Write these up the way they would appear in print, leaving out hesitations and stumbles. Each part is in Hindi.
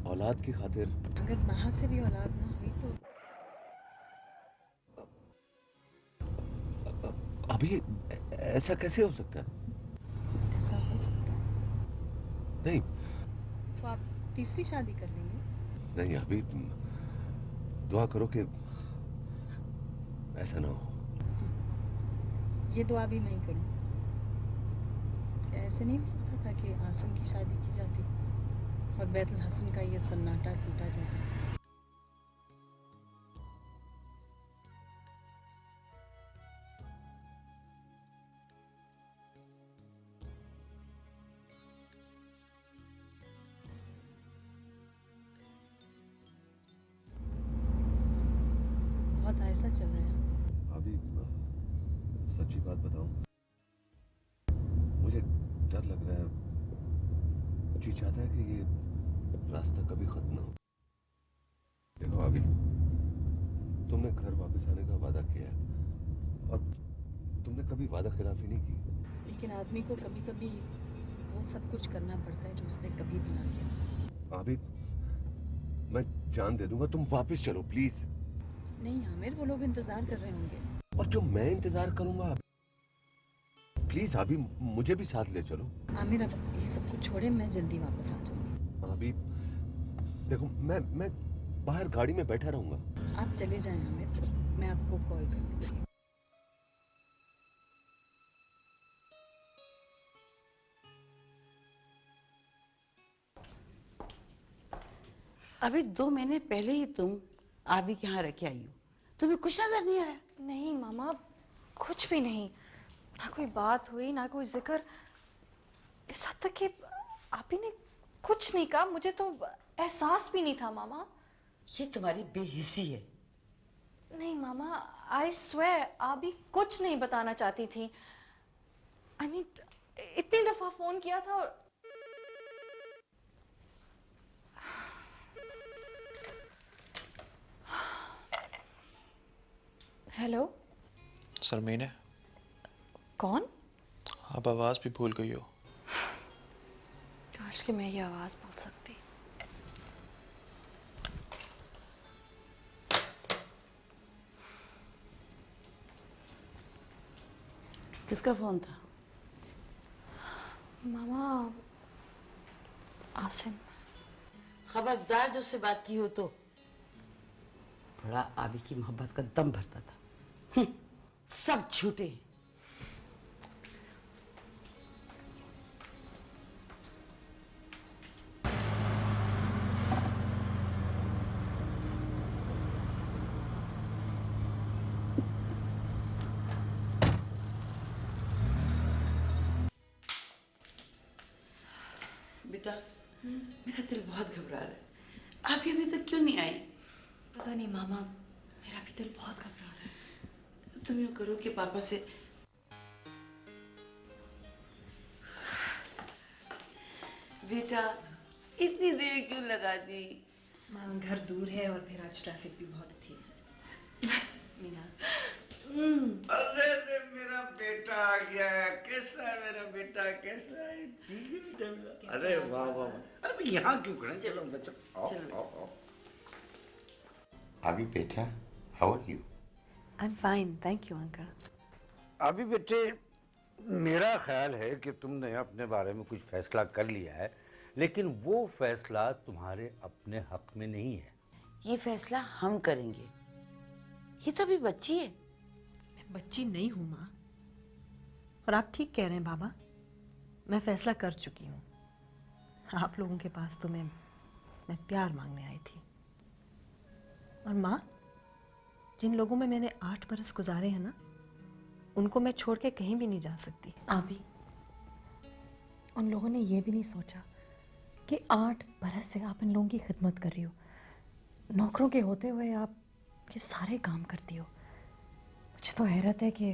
औलाद की खातिर। अगर महा से भी औलाद ना हुई तो अभी ऐसा कैसे हो सकता है? ऐसा हो सकता है। नहीं तो आप तीसरी शादी कर लेंगे? नहीं, अभी तुम दुआ करो कि ऐसा ना हो। ये दुआ भी मैं ही करूँ। क्या ऐसे नहीं हो सकता था कि आसिम की शादी की जाती और बैतुल हसन का ये सन्नाटा टूटा जाता? बहुत ऐसा चल रहा है। अभी सच्ची बात बताऊं, मुझे डर लग रहा है। जी चाहता है कि ये रास्ता कभी खत्म ना हो। देखो अभी तुमने घर वापस आने का वादा किया है और तुमने कभी वादा खिलाफी नहीं की। लेकिन आदमी को कभी कभी वो सब कुछ करना पड़ता है जो उसने कभी भी ना किया। अभी मैं जान दे दूंगा, तुम वापस चलो प्लीज। नहीं आमिर, वो लोग इंतजार कर रहे होंगे। और जो मैं इंतजार करूंगा, प्लीज अभी मुझे भी साथ ले चलो। आमिर अब ये सब कुछ छोड़े, मैं जल्दी वापस आ जाऊंगी। अभी देखो मैं बाहर गाड़ी में बैठा रहूंगा। आप चले जाएं आमिर, मैं आपको कॉल करूंगी। अभी 2 महीने पहले ही तुम आबी के यहाँ रख के आई हो, तुम्हें कुछ नजर नहीं आया? नहीं मामा, कुछ भी नहीं। ना कोई बात हुई, ना कोई जिक्र। इस हद तक कि आप ही ने कुछ नहीं कहा। मुझे तो एहसास भी नहीं था मामा। ये तुम्हारी बेहिसी है। नहीं मामा, आई स्वेयर आप भी कुछ नहीं बताना चाहती थी। आई मीन इतनी दफा फोन किया था और हेलो। शर्मीन है, कौन? आप आवाज भी भूल गई हो। काश कि मैं ये आवाज भूल सकती। किसका फोन था? मामा, आसिम। खबरदार जो से बात की हो तो। बड़ा आबी की मोहब्बत का दम भरता था। सब झूठे हैं। बेटा, मेरा दिल बहुत घबरा रहा है। आप अभी तक क्यों नहीं आई? पता नहीं मामा, मेरा भी दिल बहुत घबरा रहा है। तुम यूं करो कि पापा से। बेटा, इतनी देर क्यों लगा दी? माँ, घर दूर है और फिर आज ट्रैफिक भी बहुत थी। मीना। अरे रे, मेरा बेटा आ गया है। कैसा है मेरा बेटा, कैसा है? ठीक है बेटा मेरा। अरे वाह वाह वाह। अरे यहाँ क्यों खड़े? चलो बच्चा, आओ आओ आओ। अभी बेटा, how are you? I am fine, thank you uncle. अभी बेटे, मेरा ख्याल है कि तुमने अपने बारे में कुछ फैसला कर लिया है, लेकिन वो फैसला तुम्हारे अपने हक में नहीं है। ये फैसला हम करेंगे। ये तो अभी बच्ची है। मैं बच्ची नहीं हूँ माँ। और आप ठीक कह रहे हैं बाबा, मैं फैसला कर चुकी हूँ। आप लोगों के पास तो मैं प्यार मांगने आई थी। और माँ, जिन लोगों में मैंने 8 बरस गुजारे हैं ना, उनको मैं छोड़ के कहीं भी नहीं जा सकती। अभी उन लोगों ने ये भी नहीं सोचा कि 8 बरस से आप इन लोगों की खिदमत कर रही हो। नौकरों के होते हुए आप ये सारे काम करती हो। मुझे तो हैरत है कि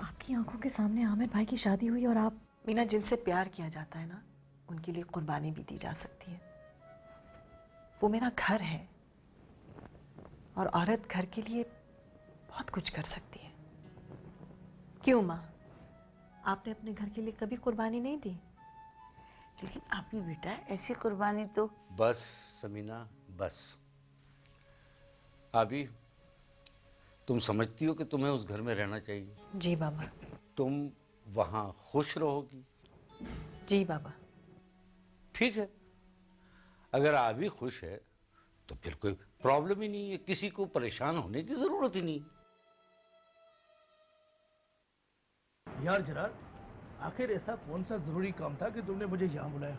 आपकी आंखों के सामने आमिर भाई की शादी हुई और आप बिना जिनसे प्यार किया जाता है ना, उनके लिए कुर्बानी भी दी जा सकती है। वो मेरा घर है और औरत घर के लिए बहुत कुछ कर सकती है। क्यों माँ, आपने अपने घर के लिए कभी कुर्बानी नहीं दी? लेकिन अभी बेटा ऐसी कुर्बानी तो। बस समीना बस। अभी तुम समझती हो कि तुम्हें उस घर में रहना चाहिए? जी बाबा। तुम वहां खुश रहोगी? जी बाबा। ठीक है, अगर अभी खुश है तो फिर कोई प्रॉब्लम ही नहीं है, किसी को परेशान होने की जरूरत ही नहीं। यार जरार, आखिर ऐसा कौन सा जरूरी काम था कि तुमने मुझे यहाँ बुलाया?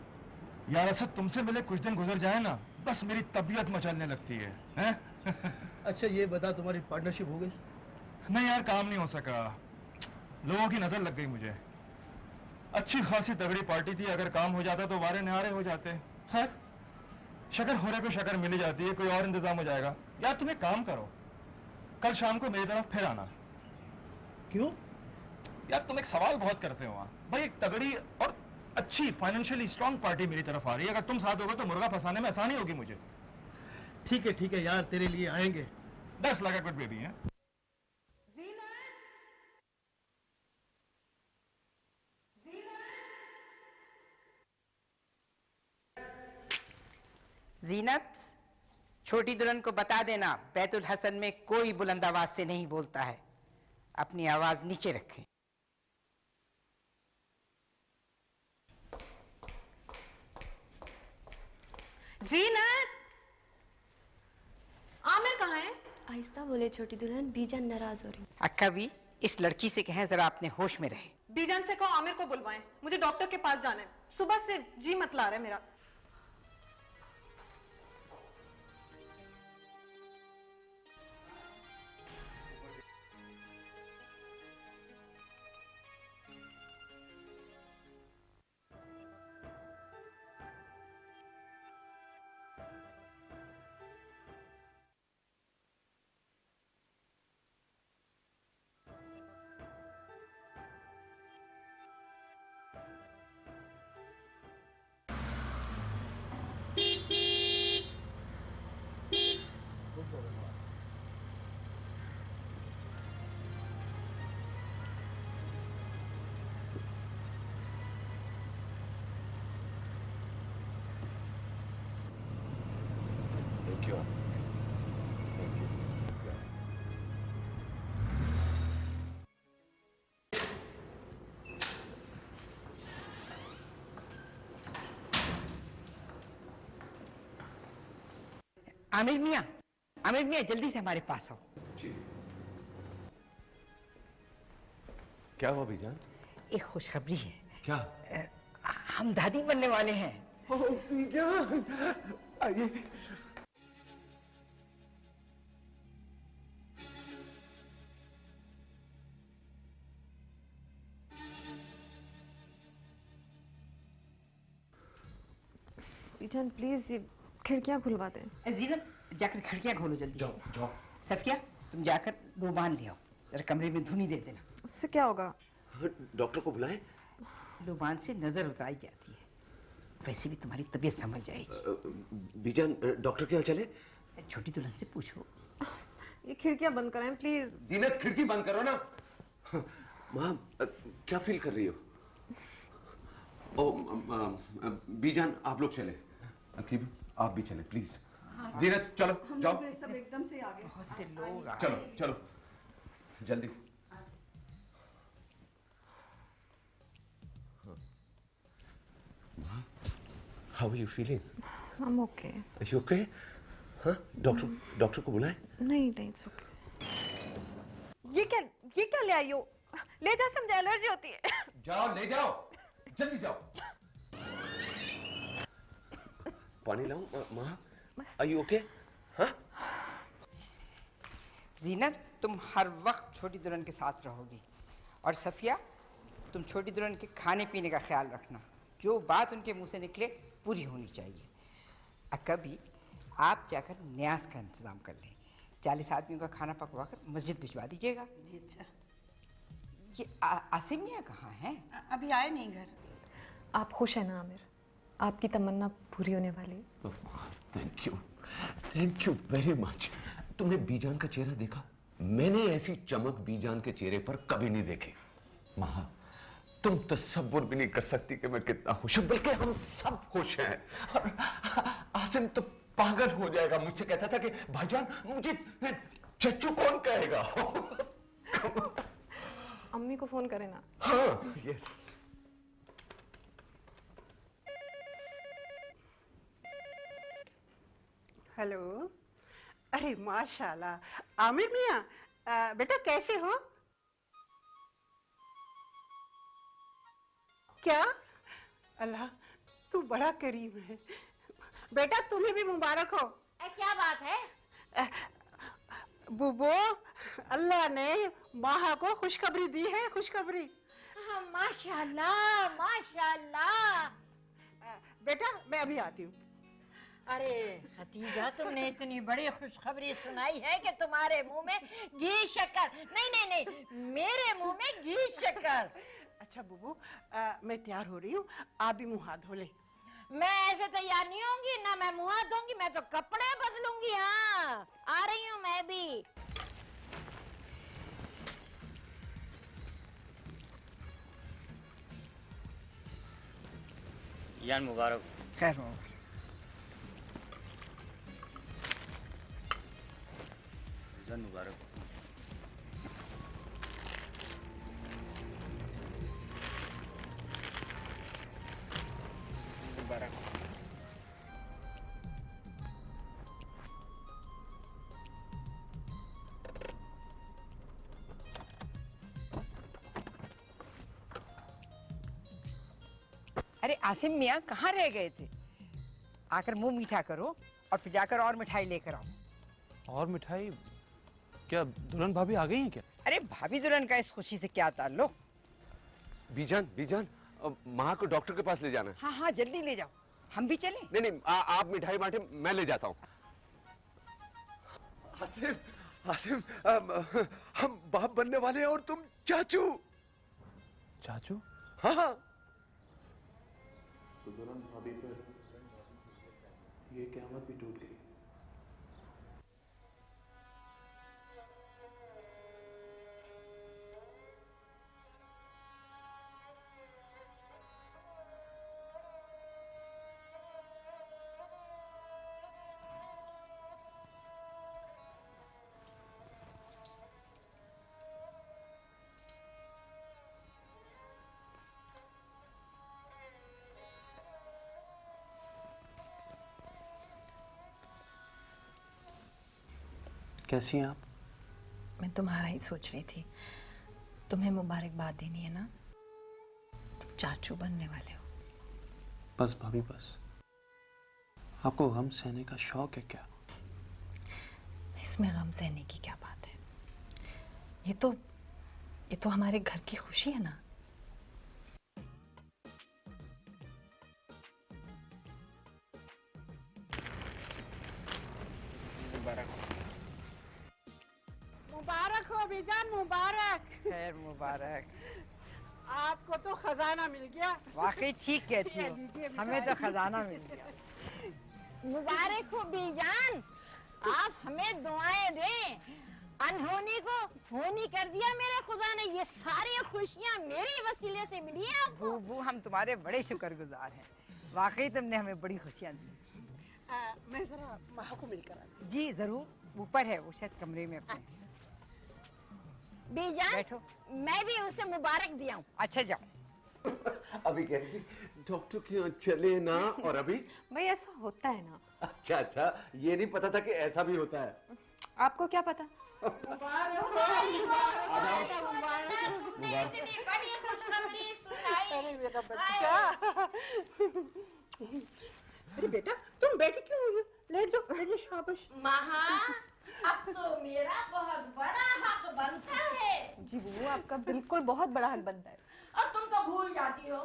यार असद तुमसे मिले कुछ दिन गुजर जाए ना, बस मेरी तबीयत मचलने लगती है, हैं? अच्छा ये बता, तुम्हारी पार्टनरशिप हो गई? नहीं यार, काम नहीं हो सका, लोगों की नजर लग गई मुझे। अच्छी खासी तगड़ी पार्टी थी, अगर काम हो जाता तो वारे निहारे हो जाते। है शक्कर होने को शक्कर मिल जाती है, कोई और इंतजाम हो जाएगा। यार तुम एक काम करो, कल शाम को मेरी तरफ फिर आना। क्यों? यार तुम एक सवाल बहुत करते हो भाई, एक तगड़ी और अच्छी फाइनेंशियली स्ट्रांग पार्टी मेरी तरफ आ रही है, अगर तुम साथ होगे तो मुर्गा फंसाने में आसानी होगी मुझे। ठीक है यार, तेरे लिए आएंगे। That's like a good baby है। जीनत, छोटी दुल्हन को बता देना बैतुल हसन में कोई बुलंद आवाज से नहीं बोलता है, अपनी आवाज नीचे रखें। जीनत, आमिर कहाँ है? आहिस्ता बोले छोटी दुल्हन, बीजान नाराज हो रही। अक्का भी इस लड़की से कहें जरा अपने होश में रहे। बीजान से कहो आमिर को बुलवाएं, मुझे डॉक्टर के पास जाना है, सुबह से जी मत ला रहा है मेरा। Thank you. आमिर मियाँ जल्दी से हमारे पास आओ। जी। क्या हुआ बीजान? एक खुशखबरी है। क्या? हम दादी बनने वाले हैं। बीजान आइए। बीजान प्लीज ये खिड़कियां खुलवा दें। जीनत, जाकर खिड़कियां खोलो जल्दी। जाओ जाओ। सफिया, तुम जाकर लोबान ले आओ, जरा कमरे में धुनी दे देना। उससे क्या होगा? डॉक्टर को बुलाएं? लोबान से नजर उतारी जाती है, वैसे भी तुम्हारी तबीयत समझ जाएगी। बीजान डॉक्टर के यहाँ चले? छोटी दुल्हन से पूछो। ये खिड़कियां बंद कराएं प्लीज। जीनत खिड़की बंद करो ना। माँ क्या फील कर रही हो? ओ बीजान आप लोग चले, अकीब आप भी चले प्लीज। जीनत चलो जाओ। सब एकदम से आ गए। बहुत से लोग चलो चलो जल्दी। How are you feeling? I am okay. Are you okay? हाँ डॉक्टर को बुलाएं? नहीं इट्स ओके। ये क्या ले आई हो? ले जा, समझे एलर्जी होती है। जाओ ले जाओ, जल्दी जाओ। पानी लाऊं माँ? Are you okay? हाँ? जीनत, तुम हर वक्त छोटी दुल्हन के साथ रहोगी, और सफिया तुम छोटी दुल्हन के खाने पीने का ख्याल रखना, जो बात उनके मुंह से निकले पूरी होनी चाहिए। कभी आप जाकर न्यास का इंतजाम कर लें, 40 आदमियों का खाना पकवा कर मस्जिद भिजवा दीजिएगा। अच्छा, ये आसिम मियाँ कहाँ हैं? अभी आए नहीं घर। आप खुश हैं ना आमिर? आपकी तमन्ना पूरी होने वाली। Thank you very much. तुमने बीजान का चेहरा देखा? मैंने ऐसी चमक बीजान के चेहरे पर कभी नहीं देखी। माँ तुम तसव्वुर भी नहीं कर सकती कि मैं कितना खुश हूं, बल्कि हम सब खुश हैं। और आसिम तो पागल हो जाएगा, मुझसे कहता था कि भाईजान मुझे चच्चू कौन कहेगा। अम्मी को फोन करें ना। हाँ, यस। हेलो। अरे माशाल्लाह आमिर मियाँ, बेटा कैसे हो? क्या? अल्लाह तू बड़ा करीम है बेटा, तुम्हें भी मुबारक हो। क्या बात है? बुबो, अल्लाह ने माहा को खुशखबरी दी है, खुशखबरी। माशाल्लाह माशाल्लाह। बेटा मैं अभी आती हूँ। अरे खतीजा, तुमने इतनी बड़ी खुशखबरी सुनाई है कि तुम्हारे मुंह में घी शक्कर, नहीं नहीं नहीं, मेरे मुंह में घी शक्कर। अच्छा बुबू, मैं तैयार हो रही हूँ, आप भी मुँह हाथ धो ले। मैं ऐसे तैयार नहीं होंगी ना, मैं मुंह हाथ धोऊंगी, मैं तो कपड़े बदलूंगी। हाँ, आ रही हूँ मैं भी। यान मुबारक। खैर मुबारक। यान मुबारक। मुबारक। अरे आसिम मियाँ कहाँ रह गए थे? आकर मुंह मीठा करो और फिर जाकर और मिठाई लेकर आओ। और मिठाई? क्या दुल्हन भाभी आ गई हैं क्या? अरे भाभी दुल्हन का इस खुशी से क्या ताल्लुक? बीजान बीजान, माँ को डॉक्टर के पास ले जाना है। हाँ हाँ जल्दी ले जाओ, हम भी चलें? नहीं नहीं, आप मिठाई बांटे, मैं ले जाता हूँ। आसिम, आसिम, हम बाप बनने वाले हैं और तुम चाचू। चाचू? हाँ हाँ। तो दुल्हन भाभी पर ये क़यामत भी टूट गई। कैसी हैं आप? मैं तुम्हारा ही सोच रही थी। तुम्हें मुबारकबाद देनी है ना, तुम चाचू बनने वाले हो। बस भाभी बस, आपको गम सहने का शौक है क्या? इसमें गम सहने की क्या बात है? ये तो हमारे घर की खुशी है ना। मुबारक हो बीजान, मुबारक। खैर मुबारक। आपको तो खजाना मिल गया। वाकई ठीक कहती हो, हमें तो खजाना मिल गया। मुबारक हो बीजान, आप हमें दुआएं दें। अनहोनी को होनी कर दिया मेरे खुदा ने, ये सारी खुशियां मेरे वसीले से मिली है आपको। बूबू, हम तुम्हारे बड़े शुक्रगुजार हैं, वाकई तुमने हमें बड़ी खुशियां दी। मैं जरा माँ को मिलकर आती। जी जरूर, ऊपर है वो शायद कमरे में अपने। बीजान बैठो, मैं भी उसे मुबारक दिया हूँ। अच्छा जाओ। अभी कह रही थी डॉक्टर क्यों चले ना, और अभी? भाई ऐसा होता है ना। अच्छा अच्छा, ये नहीं पता था कि ऐसा भी होता है। आपको क्या पता? अरे मेरा बच्चा। अरे बेटा तुम बैठी क्यों हुई हो? लेट जाओ, लेट जाओ, शाबाश। महा, अब तो मेरा बहुत बड़ा हक बनता है। जी बुबू, आपका बिल्कुल बहुत बड़ा हक बनता है। और तुम तो भूल जाती हो,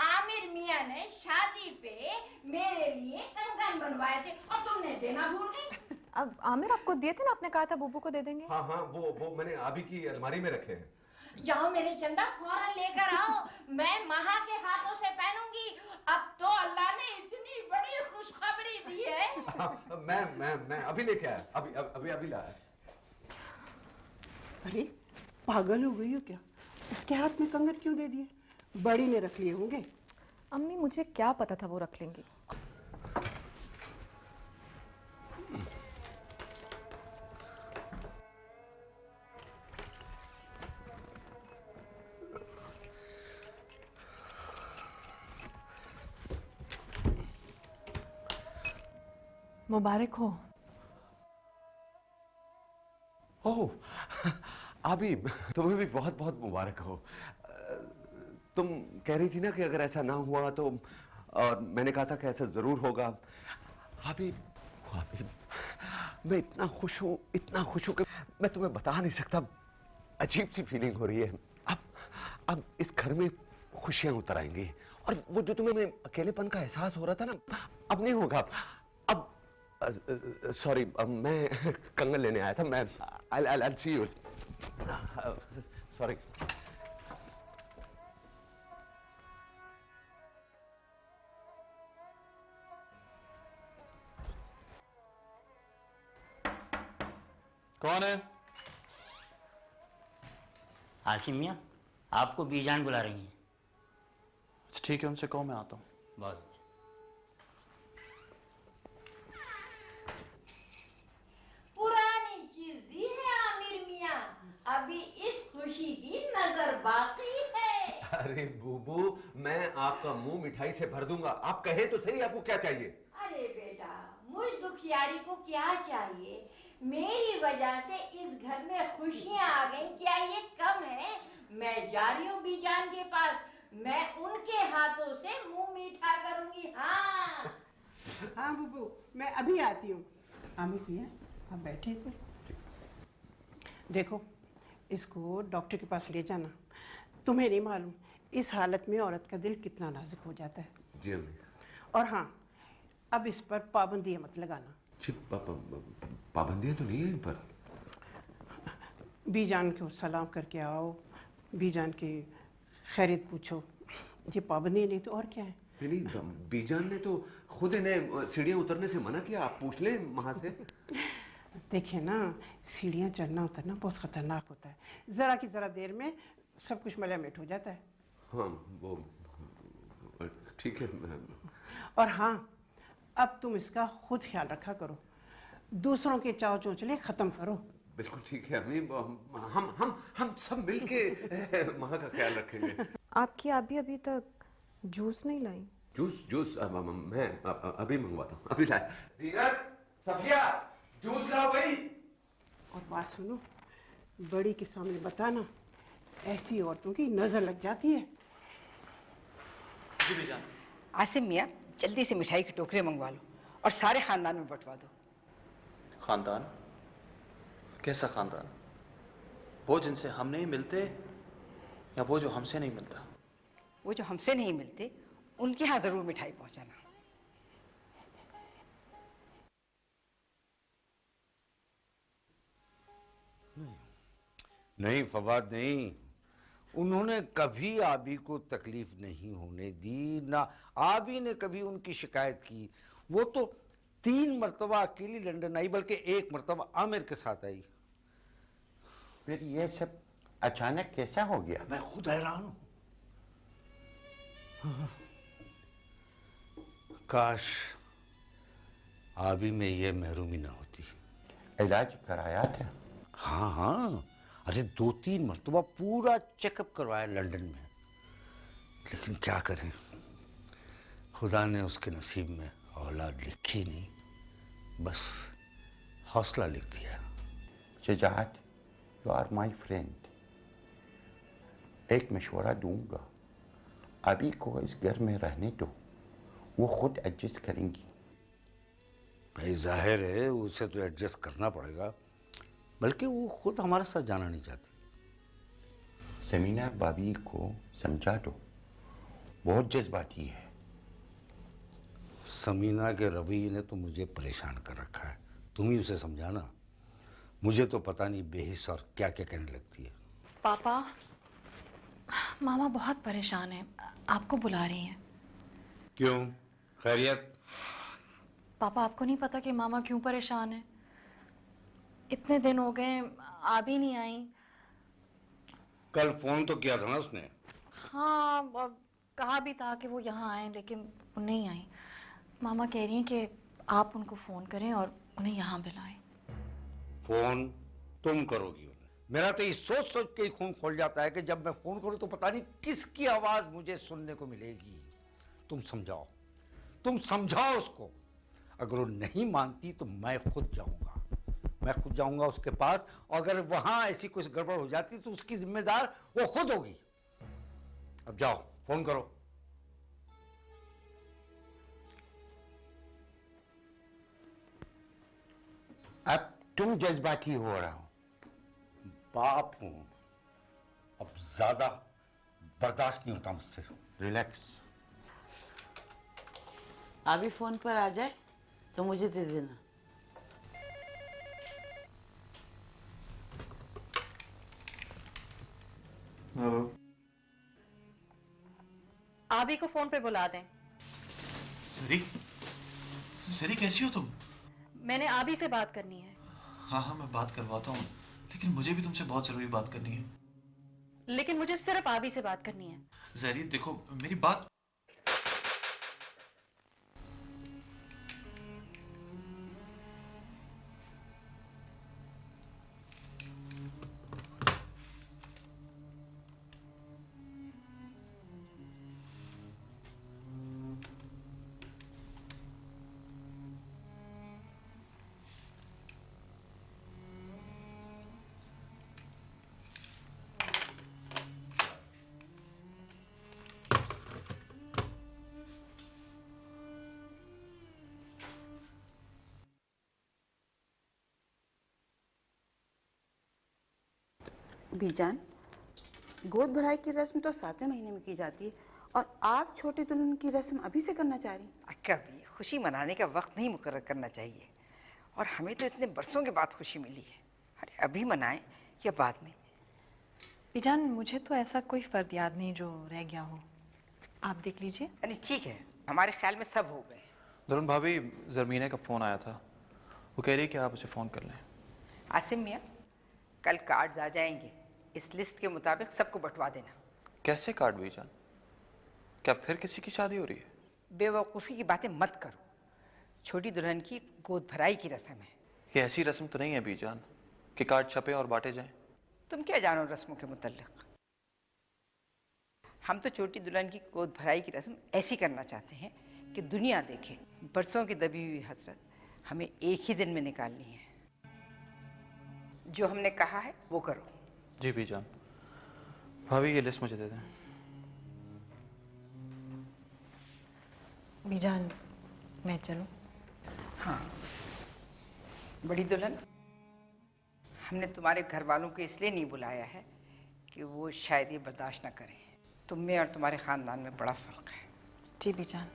आमिर मियाँ ने शादी पे मेरे लिए कंगन बनवाए थे और तुमने देना भूल गई। अब आमिर आपको दिए थे ना, आपने कहा था बुबू को दे देंगे। हाँ हाँ, वो मैंने अभी की अलमारी में रखे हैं। जाओ मेरे चंदा, फौरन लेकर आओ, मैं महा के हाथों से पहनूंगी। अब तो अल्लाह ने इतनी बड़ी खुशखबरी दी है। मैं अभी लेके आया, अभी लाया। अरे पागल हो गई हो क्या? उसके हाथ में कंगन क्यों दे दिए? बड़ी ने रख लिए होंगे। अम्मी मुझे क्या पता था वो रख लेंगी। मुबारक हो। ओह अभी तुम्हें भी बहुत बहुत मुबारक हो। तुम कह रही थी ना कि अगर ऐसा ना हुआ तो, और मैंने कहा था कि ऐसा जरूर होगा। अभी मैं इतना खुश हूं कि मैं तुम्हें बता नहीं सकता। अजीब सी फीलिंग हो रही है। अब इस घर में खुशियां उतर आएंगी, और वो जो तुम्हें अकेलेपन का एहसास हो रहा था ना, अब नहीं होगा। अब सॉरी, मैं कंगन लेने आया था। मैं I'll see you. सॉरी। कौन है? आसिम मियां, आपको बीजान बुला रही हैं। ठीक है, उनसे कहो मैं आता हूँ। बहुत पुरानी चीज दी है आमिर मियां, अभी इस खुशी की नजर बाकी है। अरे बूबू, मैं आपका मुंह मिठाई से भर दूंगा। आप कहे तो सही, आपको क्या चाहिए? अरे बेटा, मुझ दुखियारी को क्या चाहिए? मेरी वजह से इस घर में खुशियां आ गई, क्या ये कम है? मैं जा रही हूँ बीजान के पास, मैं उनके हाथों से मुंह मीठा करूंगी। हाँ हाँ बुबू, मैं अभी आती हूँ। आमिर मियां, आप बैठे थे। देखो, इसको डॉक्टर के पास ले जाना। तुम्हें नहीं मालूम इस हालत में औरत का दिल कितना नाजुक हो जाता है। जी अम्मी। और हाँ, अब इस पर पाबंदियां मत लगाना। पाबंदियां तो नहीं है इन पर। बीजान को सलाम करके आओ, बीजान की खैरियत पूछो। ये पाबंदी नहीं तो और क्या है? नहीं, बीजान ने तो खुद इन्हें सीढ़ियां उतरने से मना किया। आप पूछ लें वहां से। देखिए ना, सीढ़ियां चढ़ना उतरना बहुत खतरनाक होता है। जरा की जरा देर में सब कुछ मलामिट हो जाता है। हाँ वो ठीक है। और हाँ, अब तुम इसका खुद ख्याल रखा करो, दूसरों के चाव चोचले खत्म करो। बिल्कुल ठीक है अम्मी। हम सब मिलके माँ का ख्याल रखेंगे। आपकी अभी अभी तक जूस नहीं लाई? जूस मैं अभी मंगवाता हूँ। अभी लाए। जीनत, सफिया, जूस लाओ भाई। और बात सुनो, बड़ी के सामने बताना, ऐसी औरतों की नजर लग जाती है। जी बीजान। आसिम मियां, जल्दी से मिठाई के टोकरे मंगवा लो और सारे खानदान में बंटवा दो। खानदान? कैसा खानदान? वो जिनसे हम नहीं मिलते, या वो जो हमसे नहीं मिलता? वो जो हमसे नहीं मिलते, उनके यहाँ जरूर मिठाई पहुंचाना। नहीं फवाद, नहीं। उन्होंने कभी आबी को तकलीफ नहीं होने दी, ना आबी ने कभी उनकी शिकायत की। वो तो 3 मरतबा अकेली लंदन आई, बल्कि 1 मरतबा आमिर के साथ आई। फिर ये सब अचानक कैसा हो गया? मैं खुद हैरान हूं। काश आबी में ये महरूमी ना होती। इलाज कराया था? हाँ हाँ, अरे 2-3 मरतबा पूरा चेकअप करवाया लंदन में, लेकिन क्या करें, खुदा ने उसके नसीब में औलाद लिखी नहीं, बस हौसला लिख दिया। शजात, यू आर माई फ्रेंड। एक मशवरा दूंगा, अभी को इस घर में रहने दो, वो खुद एडजस्ट करेंगी। भाई जाहिर है उसे तो एडजस्ट करना पड़ेगा, बल्कि वो खुद हमारे साथ जाना नहीं चाहती। समीना भाभी को समझा दो, बहुत जज्बाती है। समीना के रवैये ने तो मुझे परेशान कर रखा है, तुम ही उसे समझाना। मुझे तो पता नहीं बेहिस और क्या क्या कहने लगती है। पापा, मामा बहुत परेशान है, आपको बुला रही हैं। क्यों, खैरियत? पापा, आपको नहीं पता कि मामा क्यों परेशान है? इतने दिन हो गए, आ भी नहीं आई। कल फोन तो किया था ना उसने? हाँ, और कहा भी था कि वो यहाँ आए, लेकिन वो नहीं आई। मामा कह रही हैं कि आप उनको फोन करें और उन्हें यहाँ बुलाएं। फोन तुम करोगी उन्हें? मेरा तो ये सोच सोच के ही खून खोल जाता है कि जब मैं फोन करूं तो पता नहीं किसकी आवाज मुझे सुनने को मिलेगी। तुम समझाओ उसको। अगर वो नहीं मानती तो मैं खुद जाऊंगा उसके पास, और अगर वहां ऐसी कुछ गड़बड़ हो जाती तो उसकी जिम्मेदार वो खुद होगी। अब जाओ, फोन करो। अब तुम जज्बाती हो रहा हो। बाप हूं, अब ज्यादा बर्दाश्त नहीं होता मुझसे। रिलैक्स। अभी फोन पर आ जाए तो मुझे दे देना। हेलो। आबी को फोन पे बुला दें। सरी कैसी हो तुम? मैंने आबी से बात करनी है। हाँ हाँ, मैं बात करवाता हूँ, लेकिन मुझे भी तुमसे बहुत जरूरी बात करनी है। लेकिन मुझे सिर्फ आबी से बात करनी है। जहरी देखो मेरी बात। बीजान, गोद भराई की रस्म तो 7वें महीने में की जाती है और आप छोटी दुल्हन की रस्म अभी से करना चाह रही हैं। कभी खुशी मनाने का वक्त नहीं मुकर्रर करना चाहिए, और हमें तो इतने बरसों के बाद खुशी मिली है। अरे अभी मनाएं या बाद में? बीजान, मुझे तो ऐसा कोई फर्द याद नहीं जो रह गया हो। आप देख लीजिए। अरे ठीक है, हमारे ख्याल में सब हो गए। दुल्हन भाभी, जरमीना का फोन आया था, वो कह रही है कि आप उसे फोन कर लें। आसिम मियाँ, कल कार्ड्स आ जाएंगे, इस लिस्ट के मुताबिक सबको बंटवा देना। कैसे कार्ड बीजान? क्या फिर किसी की शादी हो रही है? बेवकूफ़ी की बातें मत करो। छोटी दुल्हन की गोद भराई की रस्म है। ये ऐसी रस्म तो नहीं है बीजान कि कार्ड छपे और बांटे जाएं। तुम क्या जानो रस्मों के मुतल्लिक? हम तो छोटी दुल्हन की गोद भराई की रस्म ऐसी करना चाहते हैं कि दुनिया देखे बरसों की दबी हुई हसरत हमें एक ही दिन में निकालनी है। जो हमने कहा है वो करो। जी बीजान। भाभी, ये लिस्ट मुझे दे दें। बीजान, मैं चलूं? हाँ बड़ी दुल्हन, हमने तुम्हारे घर वालों को इसलिए नहीं बुलाया है कि वो शायद ये बर्दाश्त ना करें। तुम में और तुम्हारे खानदान में बड़ा फर्क है। जी बीजान।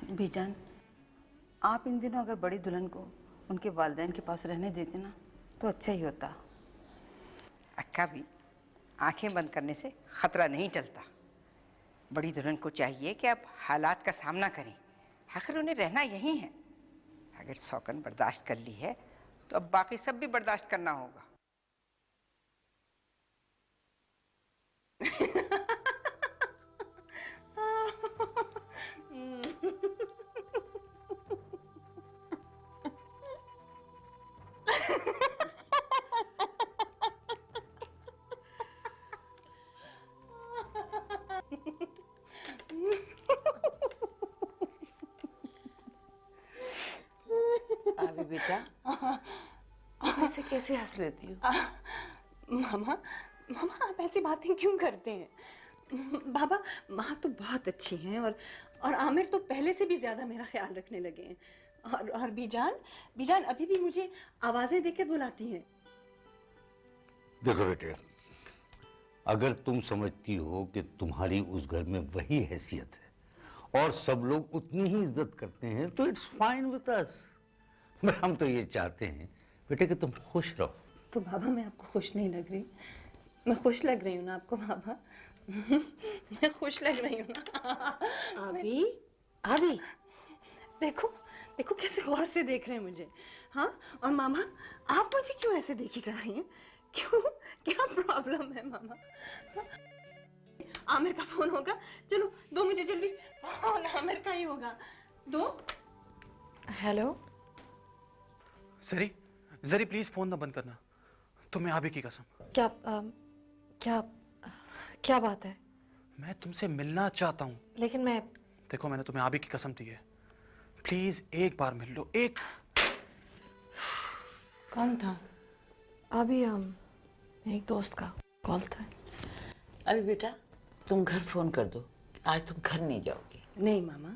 बीजान, आप इन दिनों अगर बड़ी दुल्हन को उनके वालिदैन के पास रहने देते ना तो अच्छा ही होता। अक्का भी आंखें बंद करने से खतरा नहीं टलता। बड़ी दुल्हन को चाहिए कि आप हालात का सामना करें, आखिर उन्हें रहना यही है। अगर सौकन बर्दाश्त कर ली है तो अब बाकी सब भी बर्दाश्त करना होगा। अभी बेटा, आप ऐसे कैसे हंस लेती हो? मामा, मामा आप ऐसी बातें क्यों करते हैं? बाबा, माँ तो बहुत अच्छी हैं, और आमिर तो पहले से भी ज्यादा मेरा ख्याल रखने लगे हैं। और बीजान अभी भी मुझे आवाजें देके बुलाती हैं। देखो बेटे, अगर तुम समझती हो कि तुम्हारी उस घर में वही हैसियत है और सब लोग उतनी ही इज्जत करते हैं तो इट्स फाइन विद अस। हम तो ये चाहते हैं बेटे कि तुम खुश रहो। तो बाबा, मैं आपको खुश नहीं लग रही? मैं खुश लग रही हूँ ना आपको बाबा? मैं खुश लग रही हूँ ना। अभी अभी देखो देखो कैसे गौर से देख रहे हैं मुझे। हाँ, और मामा आप मुझे क्यों ऐसे देखी जा रही हैं? क्यों, क्या प्रॉब्लम है मामा? हाँ? आमिर का फोन होगा, चलो दो मुझे जल्दी, फोन आमिर का ही होगा, दो। Hello zari, zari please phone ना बंद करना, तुम्हें आबी की कसम। क्या क्या क्या बात है? मैं तुमसे मिलना चाहता हूँ। लेकिन मैं देखो, मैंने तुम्हें आबी की कसम दी है, प्लीज एक बार मिल लो। एक कौन था? अभी एक दोस्त का कॉल था। अभी बेटा तुम घर फोन कर दो, आज तुम घर नहीं जाओगी। नहीं मामा।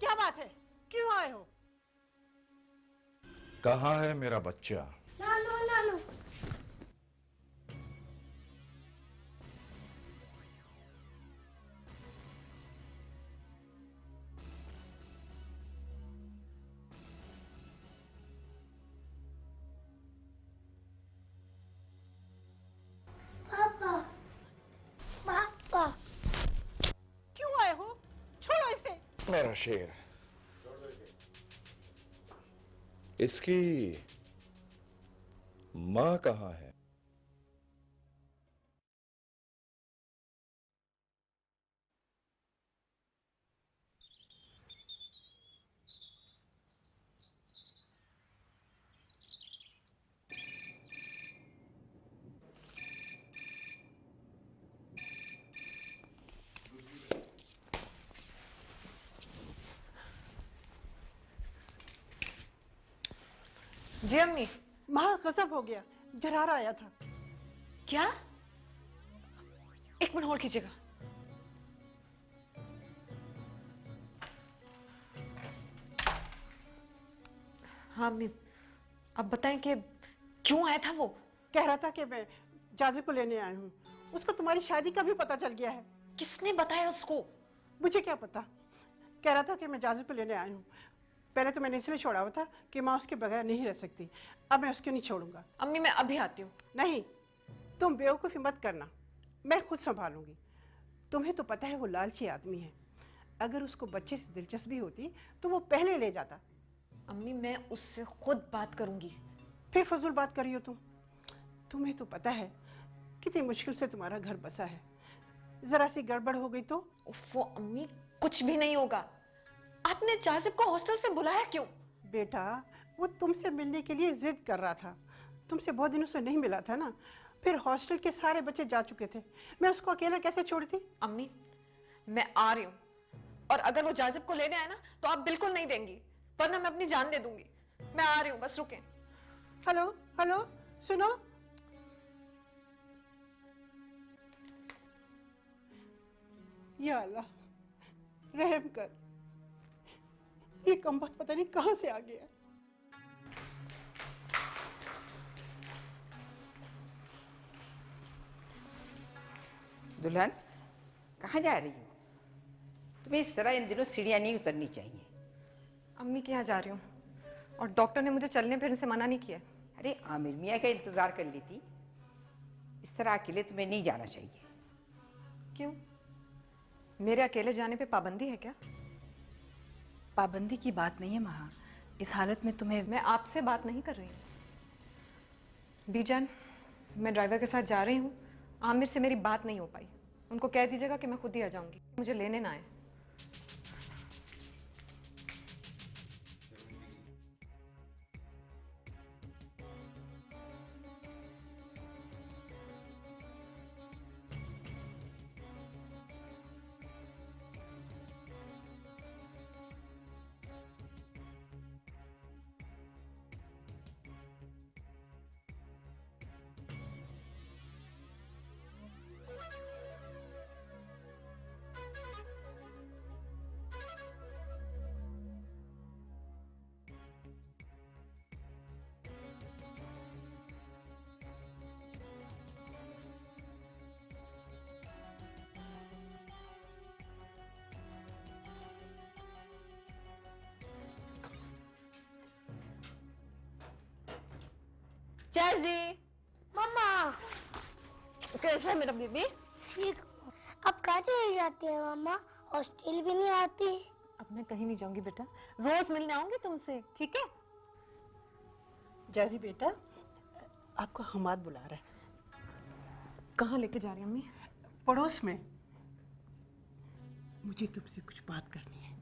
क्या बात है, क्यों आए हो? कहाँ है मेरा बच्चा? लालो लालो। पापा पापा। क्यों आए हो? छोड़ो इसे। मेरा शेर, इसकी माँ कहाँ है? जी अम्मी। माँ गजब हो गया, जरार आया था। क्या? एक मिनट होल्ड कीजिएगा। हाँ अम्मी, अब बताएं कि क्यों आया था वो? कह रहा था कि मैं जाजी को लेने आई हूँ, उसको तुम्हारी शादी का भी पता चल गया है। किसने बताया उसको? मुझे क्या पता, कह रहा था कि मैं जाजी को लेने आई हूँ। पहले तो मैंने इसलिए छोड़ा हुआ था कि माँ उसके बगैर नहीं रह सकती, अब मैं उसको नहीं छोड़ूंगा। अम्मी मैं अभी आती हूँ। नहीं, तुम बेवकूफ़ी मत करना। मैं खुद संभालूंगी। तुम्हें तो पता है वो लालची आदमी है, अगर उसको बच्चे से दिलचस्पी होती तो वो पहले ले जाता। अम्मी मैं उससे खुद बात करूंगी। फिर फजूल बात करी हो तुम। तुम्हें तो पता है कितनी मुश्किल से तुम्हारा घर बसा है, जरा सी गड़बड़ हो गई तो। वो अम्मी कुछ भी नहीं होगा। आपने जाजिब को हॉस्टल से बुलाया क्यों? बेटा वो तुमसे मिलने के लिए जिद कर रहा था, तुमसे बहुत दिनों से नहीं मिला था ना, फिर हॉस्टल के सारे बच्चे जा चुके थे, मैं उसको अकेला कैसे छोड़ती। अम्मी मैं आ रही हूँ, और अगर वो जाजिब को लेने आए ना तो आप बिल्कुल नहीं देंगी, वरना मैं अपनी जान दे दूंगी। मैं आ रही हूँ, बस रुकें। हेलो हेलो सुनो, या अल्लाह रहम कर, ये कमबख्त पता नहीं कहां से आ गया। दुल्हन कहाँ जा रही हो? तुम्हें इस तरह इन दिनों सीढ़ियां नहीं उतरनी चाहिए। अम्मी के यहाँ जा रही हूँ, और डॉक्टर ने मुझे चलने फिरने से मना नहीं किया। अरे आमिर मियाँ का इंतजार कर ली थी, इस तरह अकेले तुम्हें नहीं जाना चाहिए। क्यों? मेरे अकेले जाने पे पाबंदी है क्या? पाबंदी की बात नहीं है महा, इस हालत में तुम्हें। मैं आपसे बात नहीं कर रही हूँ बीजान, मैं ड्राइवर के साथ जा रही हूँ। आमिर से मेरी बात नहीं हो पाई, उनको कह दीजिएगा कि मैं खुद ही आ जाऊंगी, मुझे लेने ना आए। चाची मम्मा कैसा है मेरा बेबी? ठीक। अब कहाँ चली जाती है मम्मा? हॉस्टल भी नहीं आती। अब मैं कहीं नहीं जाऊंगी बेटा, रोज मिलने आऊंगी तुमसे, ठीक है? जाजी बेटा आपको हमाद बुला रहा है। कहाँ लेके जा रही अम्मी? पड़ोस में, मुझे तुमसे कुछ बात करनी है।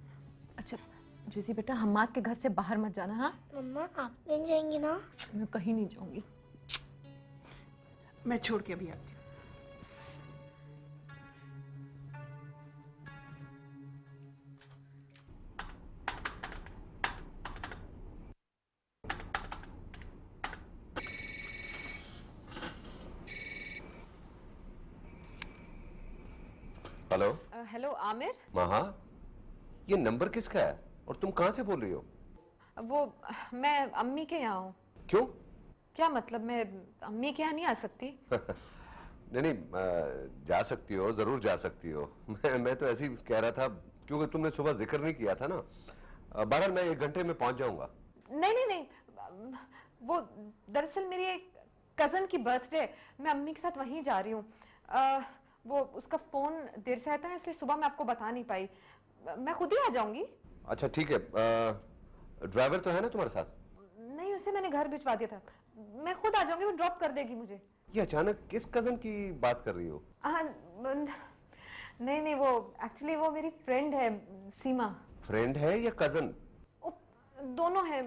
अच्छा जैसी बेटा, हम्माद के घर से बाहर मत जाना। हाँ मम्मा आप नहीं जाएंगी ना? मैं कहीं नहीं जाऊंगी। मैं छोड़ के अभी आती हूँ। हेलो। हेलो आमिर। महा, ये नंबर किसका है और तुम कहाँ से बोल रही हो? वो मैं अम्मी के यहाँ हूँ। क्यों? क्या मतलब, मैं अम्मी के यहाँ नहीं आ सकती? नहीं नहीं, जा सकती हो, जरूर जा सकती हो। मैं तो ऐसे ही कह रहा था क्योंकि तुमने सुबह जिक्र नहीं किया था ना। बहरहाल मैं 1 घंटे में पहुंच जाऊंगा। नहीं नहीं नहीं, वो दरअसल मेरी एक कजन की बर्थडे, मैं अम्मी के साथ वहीं जा रही हूँ। वो उसका फोन देर से आया था ना, इसलिए सुबह मैं आपको बता नहीं पाई। मैं खुद ही आ जाऊंगी। अच्छा ठीक है। ड्राइवर तो है ना तुम्हारे साथ? नहीं, उसे मैंने घर भिजवा दिया था, मैं खुद आ जाऊंगी, वो ड्रॉप कर देगी मुझे। ये अचानक किस कजन की बात कर रही हो? नहीं नहीं, वो एक्चुअली वो मेरी फ्रेंड है, सीमा। फ्रेंड है या कजन? दोनों है।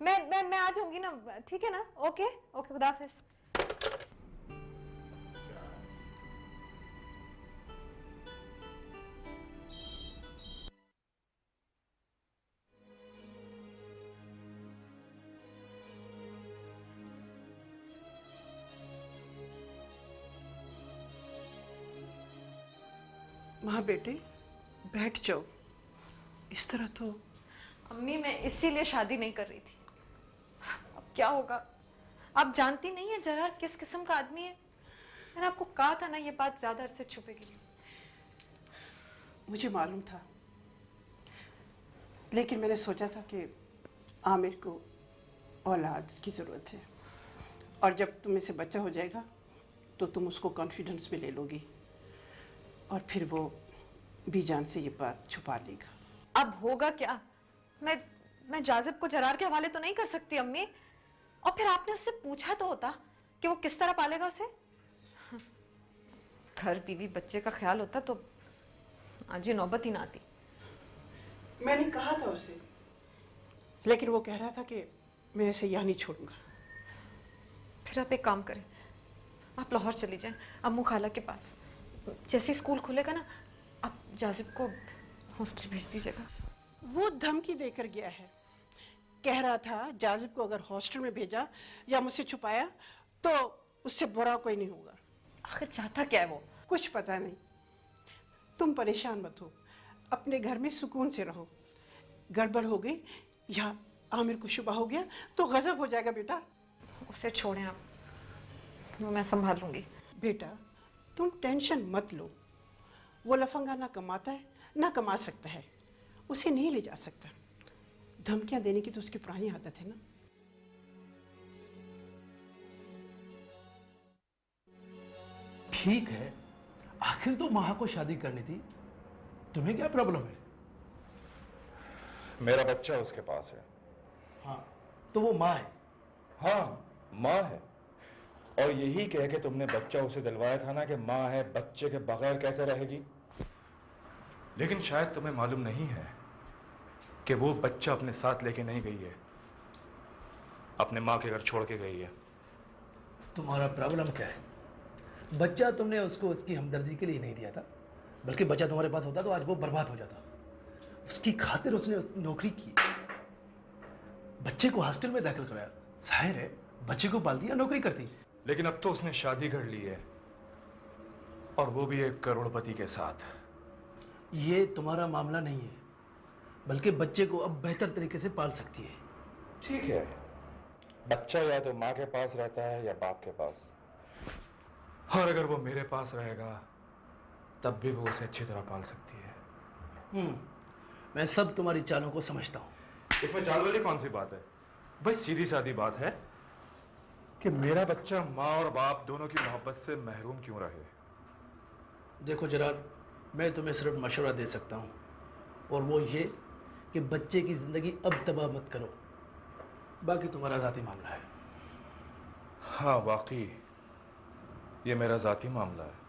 मैं आ जाऊंगी ना, ठीक है ना? ओके ओके, खुदा हाफिज। माँ बेटे बैठ जाओ, इस तरह तो। अम्मी मैं इसीलिए शादी नहीं कर रही थी। अब क्या होगा? आप जानती नहीं है जरार किस किस्म का आदमी है। मैंने आपको कहा था ना, ये बात ज्यादा अरसे छुपेगी नहीं। मुझे मालूम था, लेकिन मैंने सोचा था कि आमिर को औलाद की जरूरत है, और जब तुम्हें से बच्चा हो जाएगा तो तुम उसको कॉन्फिडेंस में ले लोगी और फिर वो बीजान से ये बात छुपा लेगा। अब होगा क्या? मैं जाजिब को जरार के हवाले तो नहीं कर सकती अम्मी। और फिर आपने उससे पूछा तो होता कि वो किस तरह पालेगा उसे। घर बीवी बच्चे का ख्याल होता तो आज ये नौबत ही ना आती। मैंने कहा था उसे, लेकिन वो कह रहा था कि मैं ऐसे यहाँ नहीं छोड़ूंगा। फिर आप एक काम करें, आप लाहौर चली जाएं अम्मू खाला के पास। जैसे स्कूल खुलेगा ना, आप जाजिब को हॉस्टल भेज दीजिएगा। वो धमकी देकर गया है, कह रहा था जाजिब को अगर हॉस्टल में भेजा या मुझसे छुपाया तो उससे बुरा कोई नहीं होगा। आखिर चाहता क्या है वो? कुछ पता नहीं। तुम परेशान मत हो, अपने घर में सुकून से रहो। गड़बड़ हो गई या आमिर को शुबा हो गया तो गजब हो जाएगा बेटा। उसे छोड़ें आप, वो मैं संभाल लूंगी। बेटा तुम टेंशन मत लो, वो लफंगा ना कमाता है ना कमा सकता है, उसे नहीं ले जा सकता। धमकियां देने की तो उसकी पुरानी आदत है ना। ठीक है, आखिर तो माँ को शादी करनी थी, तुम्हें क्या प्रॉब्लम है? मेरा बच्चा उसके पास है। हाँ, तो वो माँ है। हाँ, माँ है। और यही कह के तुमने बच्चा उसे दिलवाया था ना कि माँ है, बच्चे के बगैर कैसे रहेगी। लेकिन शायद तुम्हें मालूम नहीं है कि वो बच्चा अपने साथ लेके नहीं गई है, अपने माँ के घर छोड़ के गई है। तुम्हारा प्रॉब्लम क्या है? बच्चा तुमने उसको उसकी हमदर्दी के लिए नहीं दिया था, बल्कि बच्चा तुम्हारे पास होता तो आज वो बर्बाद हो जाता। उसकी खातिर उसने नौकरी की, बच्चे को हॉस्टल में दाखिल कराया। जाहिर है बच्चे को पालती या नौकरी करती। लेकिन अब तो उसने शादी कर ली है, और वो भी एक करोड़पति के साथ। ये तुम्हारा मामला नहीं है, बल्कि बच्चे को अब बेहतर तरीके से पाल सकती है। ठीक है, बच्चा या तो माँ के पास रहता है या बाप के पास, और अगर वो मेरे पास रहेगा तब भी वो उसे अच्छी तरह पाल सकती है। मैं सब तुम्हारी चालों को समझता हूँ। इसमें चाल वाली कौन सी बात है? भाई सीधी सादी बात है कि मेरा बच्चा माँ और बाप दोनों की मोहब्बत से महरूम क्यों रहे। देखो जरार, मैं तुम्हें सिर्फ मशवरा दे सकता हूँ, और वो ये कि बच्चे की जिंदगी अब तबाह मत करो। बाकी तुम्हारा जाती मामला है। हाँ वाकई ये मेरा जाती मामला है,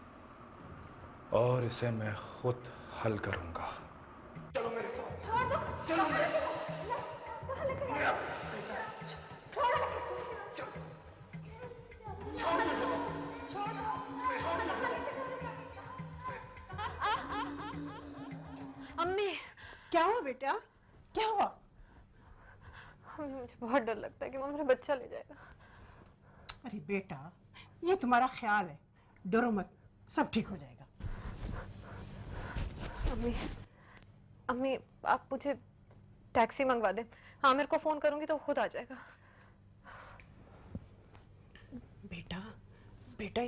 और इसे मैं खुद हल करूंगा। चलो मेरे साथ। छोड़ दो, चलो मेरे साथ। अम्मी, क्या हुआ बेटा, क्या हुआ? मुझे बहुत डर लगता है कि वो मेरा बच्चा ले जाएगा। अरे बेटा, ये तुम्हारा ख्याल है, डरो मत, सब ठीक हो जाएगा। अम्मी, अम्मी आप मुझे टैक्सी मंगवा दें। आमिर को फोन करूंगी तो वो खुद आ जाएगा। बेटा, बेटा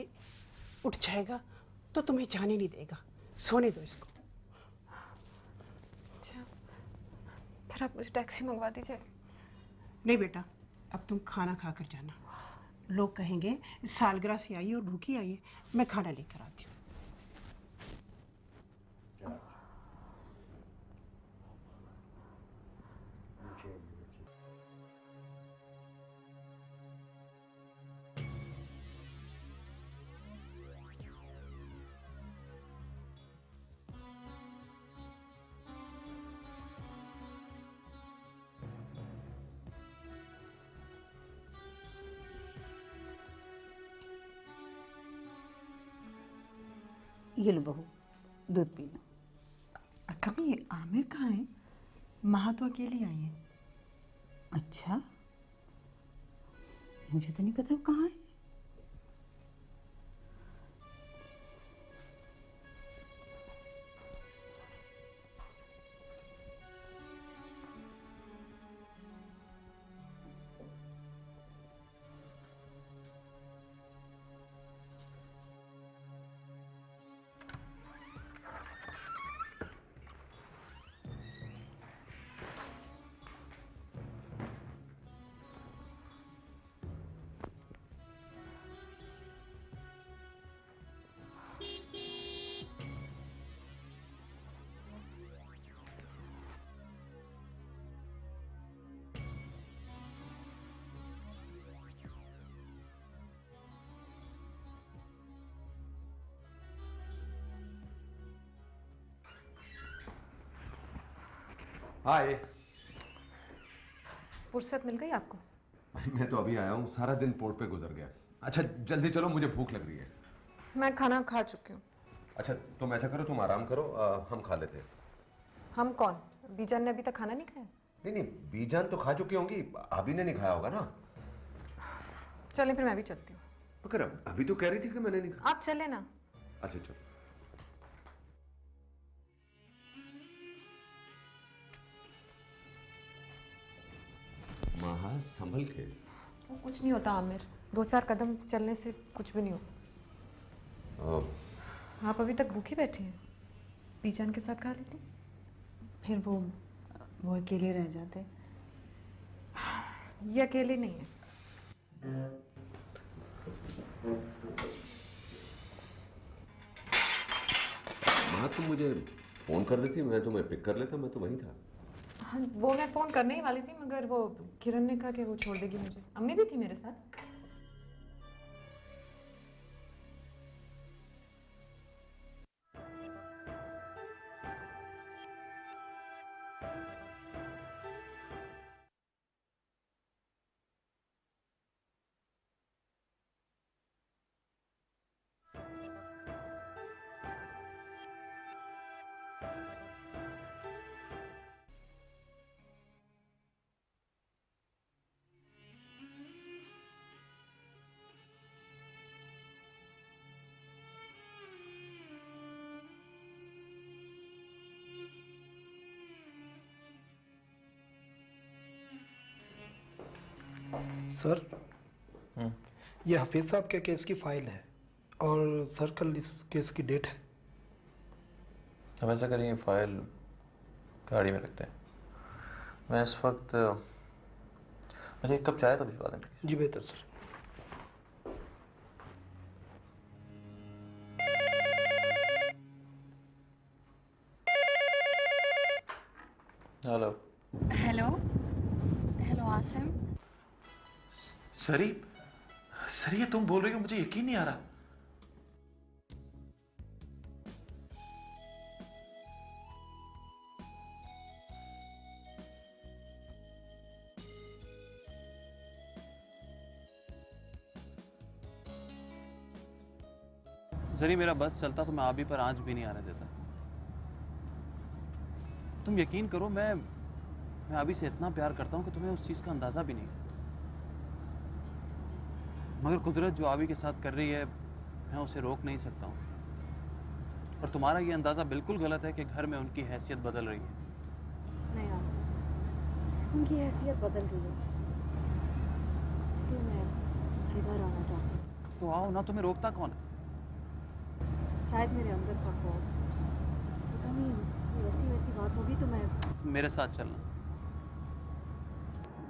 उठ जाएगा तो तुम्हें जाने नहीं देगा, सोने दो इसको। अच्छा, फिर आप मुझे टैक्सी मंगवा दीजिए। नहीं बेटा, अब तुम खाना खाकर जाना। लोग कहेंगे सालगिरह से आई और भूखी आई है। मैं खाना लेकर आती हूँ। ये लो बहू, दूध पी लो। कभी आमिर कहाँ है? माँ तो अकेली आई है। अच्छा, मुझे तो नहीं पता वो कहाँ है। हाय। फुर्सत मिल गई आपको? मैं तो अभी आया हूँ, सारा दिन पोर्ट पे गुजर गया। अच्छा जल्दी चलो, मुझे भूख लग रही है। मैं खाना खा चुकी हूँ। अच्छा तुम ऐसा करो, तुम आराम करो, हम खा लेते हैं। हम कौन? बीजान ने अभी तक खाना नहीं खाया? नहीं नहीं, बीजान तो खा चुकी होंगी, अभी ने नहीं खाया होगा ना। चलें फिर मैं भी चलती हूँ। मगर अभी तो कह रही थी कि मैंने नहीं खाया। आप चले ना। अच्छा चलो। महा संभल के। वो कुछ नहीं होता आमिर, 2-4 कदम चलने से कुछ भी नहीं होता। आप अभी तक भूखी बैठी हैं? बीजान के साथ खा लेती? फिर वो अकेले रह जाते। ये अकेले नहीं है। माँ तुम मुझे फोन कर देती, मैं तुम्हें पिक कर लेता, मैं तो वहीं था। हाँ, वो मैं फोन करने ही वाली थी, मगर वो किरण ने कहा कि वो छोड़ देगी मुझे। अम्मी भी थी मेरे साथ। सर, ये हफीज साहब के केस की फाइल है और सर कल इस केस की डेट है। अब ऐसा करिए, फाइल गाड़ी में रखते हैं। मैं इस वक्त मुझे एक कप चाय तो भिजवा दें। जी बेहतर sir. Hello. Hello hello Asim. सरी, सरी ये तुम बोल रही हो, मुझे यकीन नहीं आ रहा। सरी मेरा बस चलता तो मैं आबी पर आंच भी नहीं आने देता। तुम यकीन करो, मैं आबी से इतना प्यार करता हूं कि तुम्हें उस चीज का अंदाजा भी नहीं। मगर कुदरत जो आबी के साथ कर रही है, मैं उसे रोक नहीं सकता हूं। और तुम्हारा ये अंदाजा बिल्कुल गलत है कि घर में उनकी हैसियत बदल रही है। नहीं आसिम, उनकी हैसियत बदल रही है, इसलिए मैं अपने घर आना चाहती हूँ। तो आओ ना, तुम्हें रोकता कौन है? शायद मेरे अंदर का खौफ, पता नहीं, कोई ऐसी वैसी बात होगी तो मैं। मेरे साथ चलना।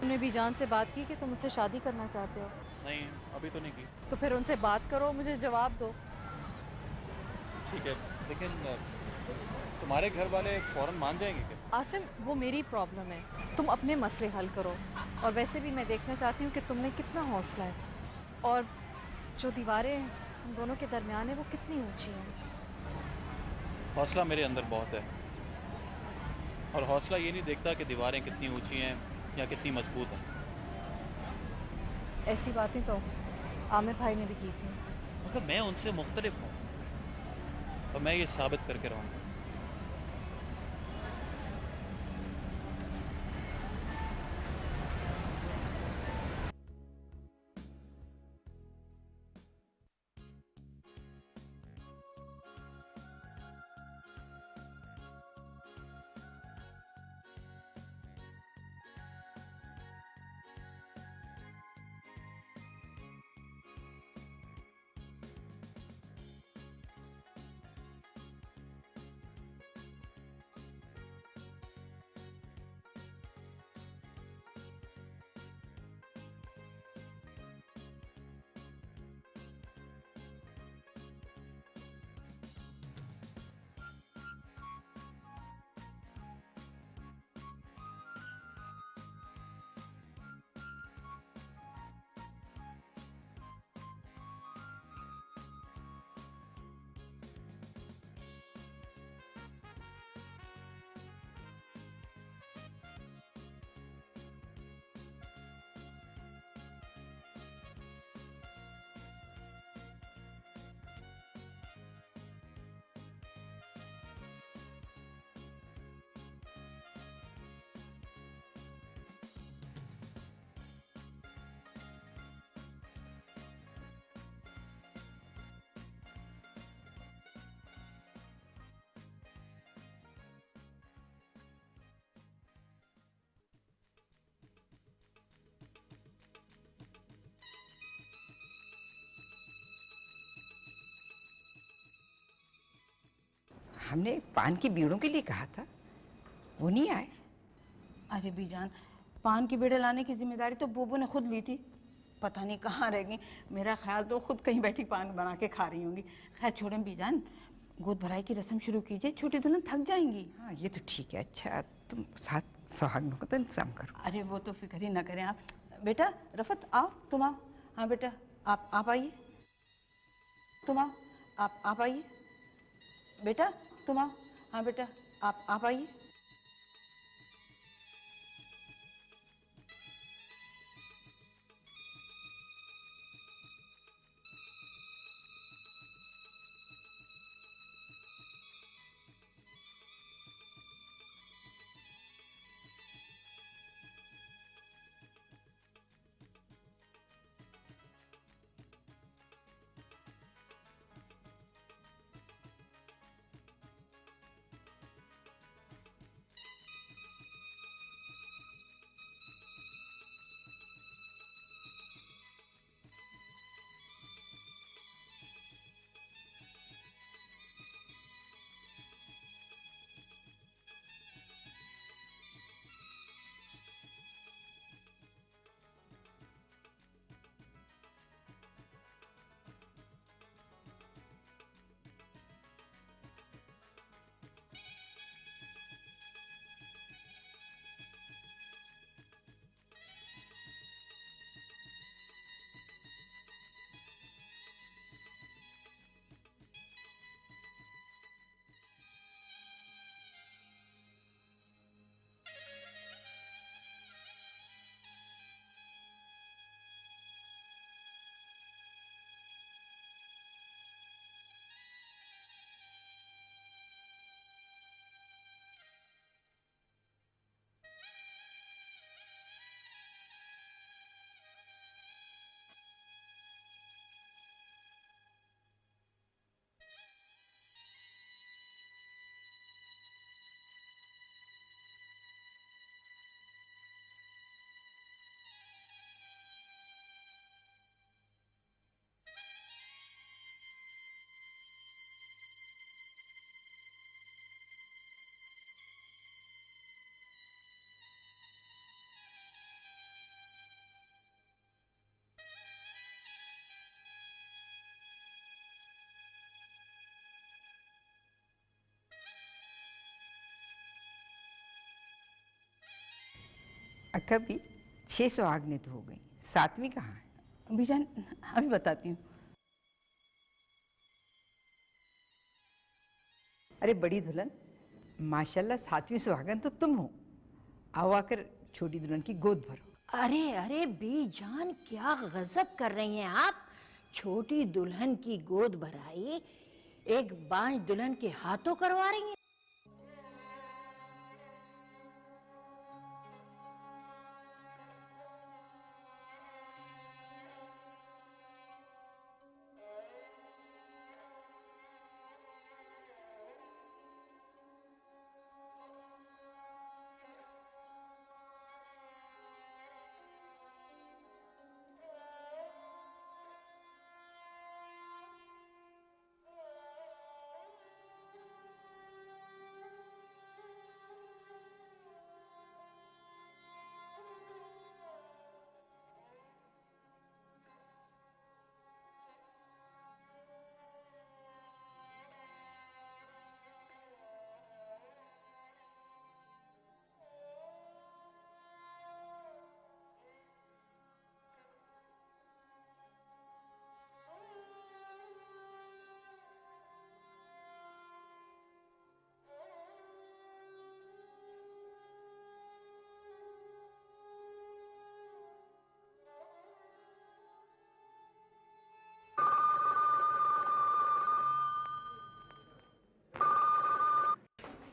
तुमने भी जान से बात की कि तुम मुझसे शादी करना चाहते हो? नहीं, अभी तो नहीं की। तो फिर उनसे बात करो, मुझे जवाब दो। ठीक है, लेकिन तुम्हारे घर वाले फौरन मान जाएंगे क्या? आसिम, वो मेरी प्रॉब्लम है, तुम अपने मसले हल करो। और वैसे भी मैं देखना चाहती हूँ कि तुमने कितना हौसला है, और जो दीवारें हम दोनों के दरमियान है वो कितनी ऊंची हैं। हौसला मेरे अंदर बहुत है, और हौसला ये नहीं देखता कि दीवारें कितनी ऊंची हैं या कितनी मजबूत हैं। ऐसी बातें तो आमिर भाई ने भी की थी। मगर मैं उनसे मुख्तलिफ हूँ, और मैं ये साबित करके रहूंगा। हमने पान की बीड़ों के लिए कहा था, वो नहीं आए। अरे बीजान, पान की बेड़े लाने की जिम्मेदारी तो बोबो ने खुद ली थी। पता नहीं कहाँ रह गई। मेरा ख्याल तो खुद कहीं बैठी पान बना के खा रही होंगी। खैर छोड़ें बीजान, गोद भराई की रस्म शुरू कीजिए, छोटी दुल्हन थक जाएंगी। हाँ ये तो ठीक है। अच्छा तुम साथ सुहागनों का तो इंतजाम करो। अरे वो तो फिक्र ही ना करें आप। बेटा रफत आओ, तुम आओ। हाँ बेटा आप आइए, तुम आओ। आप आइए बेटा, तुम आओ। हाँ बेटा आप आइए। अक्का भी 6 सुहागनें तो हो गई, 7वीं कहाँ है? बीजान अभी बताती हूँ। अरे बड़ी दुल्हन, माशाल्लाह 7वीं सुहागन तो तुम हो। आओ आकर छोटी दुल्हन की गोद भरो। अरे अरे बीजान, क्या गजब कर रही हैं आप। छोटी दुल्हन की गोद भराई एक बांझ दुल्हन के हाथों करवा रही हैं।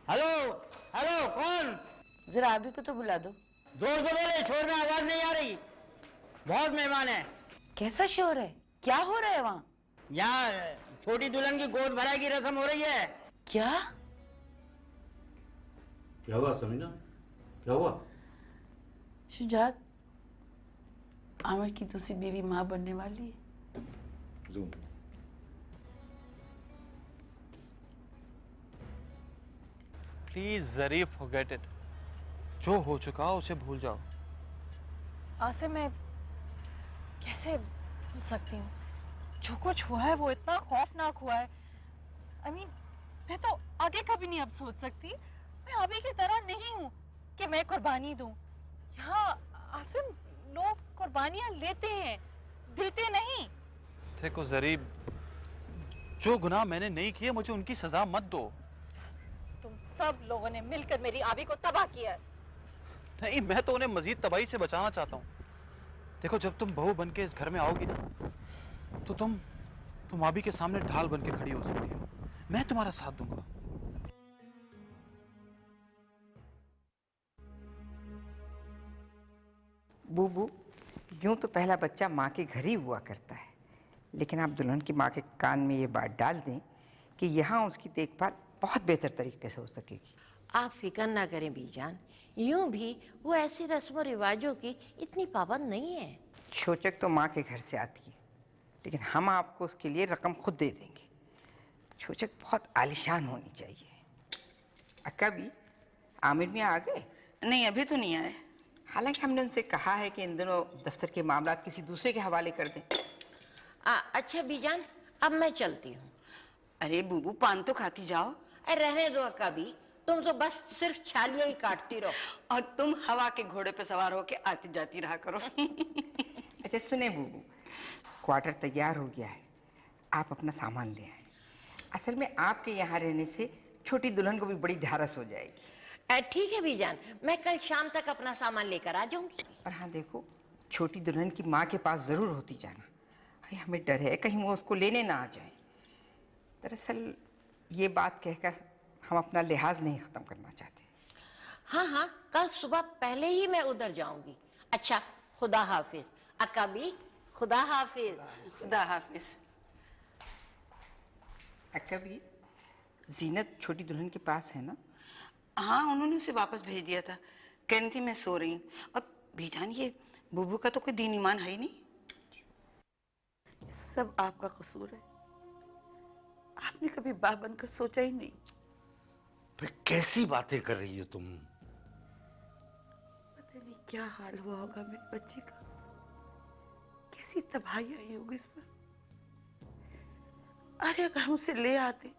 हेलो हेलो, कौन? जरा अभी को तो बुला दो। जोर से बोले, शोर में आवाज नहीं आ रही। बहुत मेहमान है। कैसा शोर है? क्या हो रहा है वहाँ? यहाँ छोटी दुल्हन की गोद भराई की रस्म हो रही है। क्या? क्या हुआ समीना, क्या हुआ? शुजात, आमिर की दूसरी बीवी माँ बनने वाली है। Please Zarif forget it. जो हो चुका उसे भूल जाओ। आसिम, मैं कैसे भूल सकती हूँ? जो कुछ हुआ है वो इतना खौफनाक हुआ है। I mean, मैं तो आगे कभी नहीं अब सोच सकती। मैं अभी की तरह नहीं हूँ कि मैं कुर्बानी दूं। यहाँ आसिम, लोग कुर्बानियां लेते हैं, देते नहीं। देखो जरीब, जो गुनाह मैंने नहीं किए मुझे उनकी सजा मत दो। तुम सब लोगों ने मिलकर मेरी आबी को तबाह किया है। नहीं, मैं तो उन्हें मजीद तबाही से बचाना चाहता हूँ। देखो, जब तुम बहू बन के इस घर में आओगी ना, तो तुम आबी के सामने ढाल बन के खड़ी हो सकती हो। मैं तुम्हारा साथ दूंगा। बूबू, यूं तो पहला बच्चा माँ के घर ही हुआ करता है, लेकिन आप दुल्हन की माँ के कान में ये बात डाल दें कि यहाँ उसकी देखभाल बहुत बेहतर तरीके से हो सकेगी। आप फिक्र ना करें बीजान, यूं भी वो ऐसी रस्मों रिवाजों की इतनी पाबंद नहीं है। छोचक तो माँ के घर से आती है, लेकिन हम आपको उसके लिए रकम खुद दे देंगे। छोचक बहुत आलिशान होनी चाहिए। अक्का भी, आमिर मियाँ आ गए? नहीं, अभी तो नहीं आए। हालांकि हमने उनसे कहा है कि इन दिनों दफ्तर के मामला किसी दूसरे के हवाले कर दें। अच्छा बीजान, अब मैं चलती हूँ। अरे बूबू, पान तो खाती जाओ। अरे रहने दो अक्का भी, तुम तो बस सिर्फ छालियां ही काटती रहो। और तुम हवा के घोड़े पे सवार होके आती जाती रहा करो। अच्छा सुने बूबू, क्वार्टर तैयार हो गया है, आप अपना सामान ले आए। असल में आपके यहाँ रहने से छोटी दुल्हन को भी बड़ी ढारस हो जाएगी। ठीक है बीजान, मैं कल शाम तक अपना सामान लेकर आ जाऊंगी। और हाँ देखो, छोटी दुल्हन की माँ के पास जरूर होती जाना। अरे हमें डर है कहीं वो उसको लेने ना आ जाए। दरअसल ये बात कहकर हम अपना लिहाज नहीं खत्म करना चाहते। हाँ हाँ, कल सुबह पहले ही मैं उधर जाऊंगी। अच्छा, खुदा हाफिज। अक्का भी, खुदा हाफिज। खुदा हाफिज। अक्का भी, जीनत छोटी दुल्हन के पास है ना? हाँ, उन्होंने उसे वापस भेज दिया था। कहनी थी मैं सो रही हूँ। और बीजान, ये बूबू का तो कोई दीन ईमान है ही नहीं। सब आपका कसूर है। आपने कभी बाप बनकर सोचा ही नहीं। फिर कैसी बातें कर रही हो तुम? पता नहीं क्या हाल हुआ होगा मेरे बच्चे का, कैसी तबाही आई होगी इस पर। अरे अगर हम उसे ले आते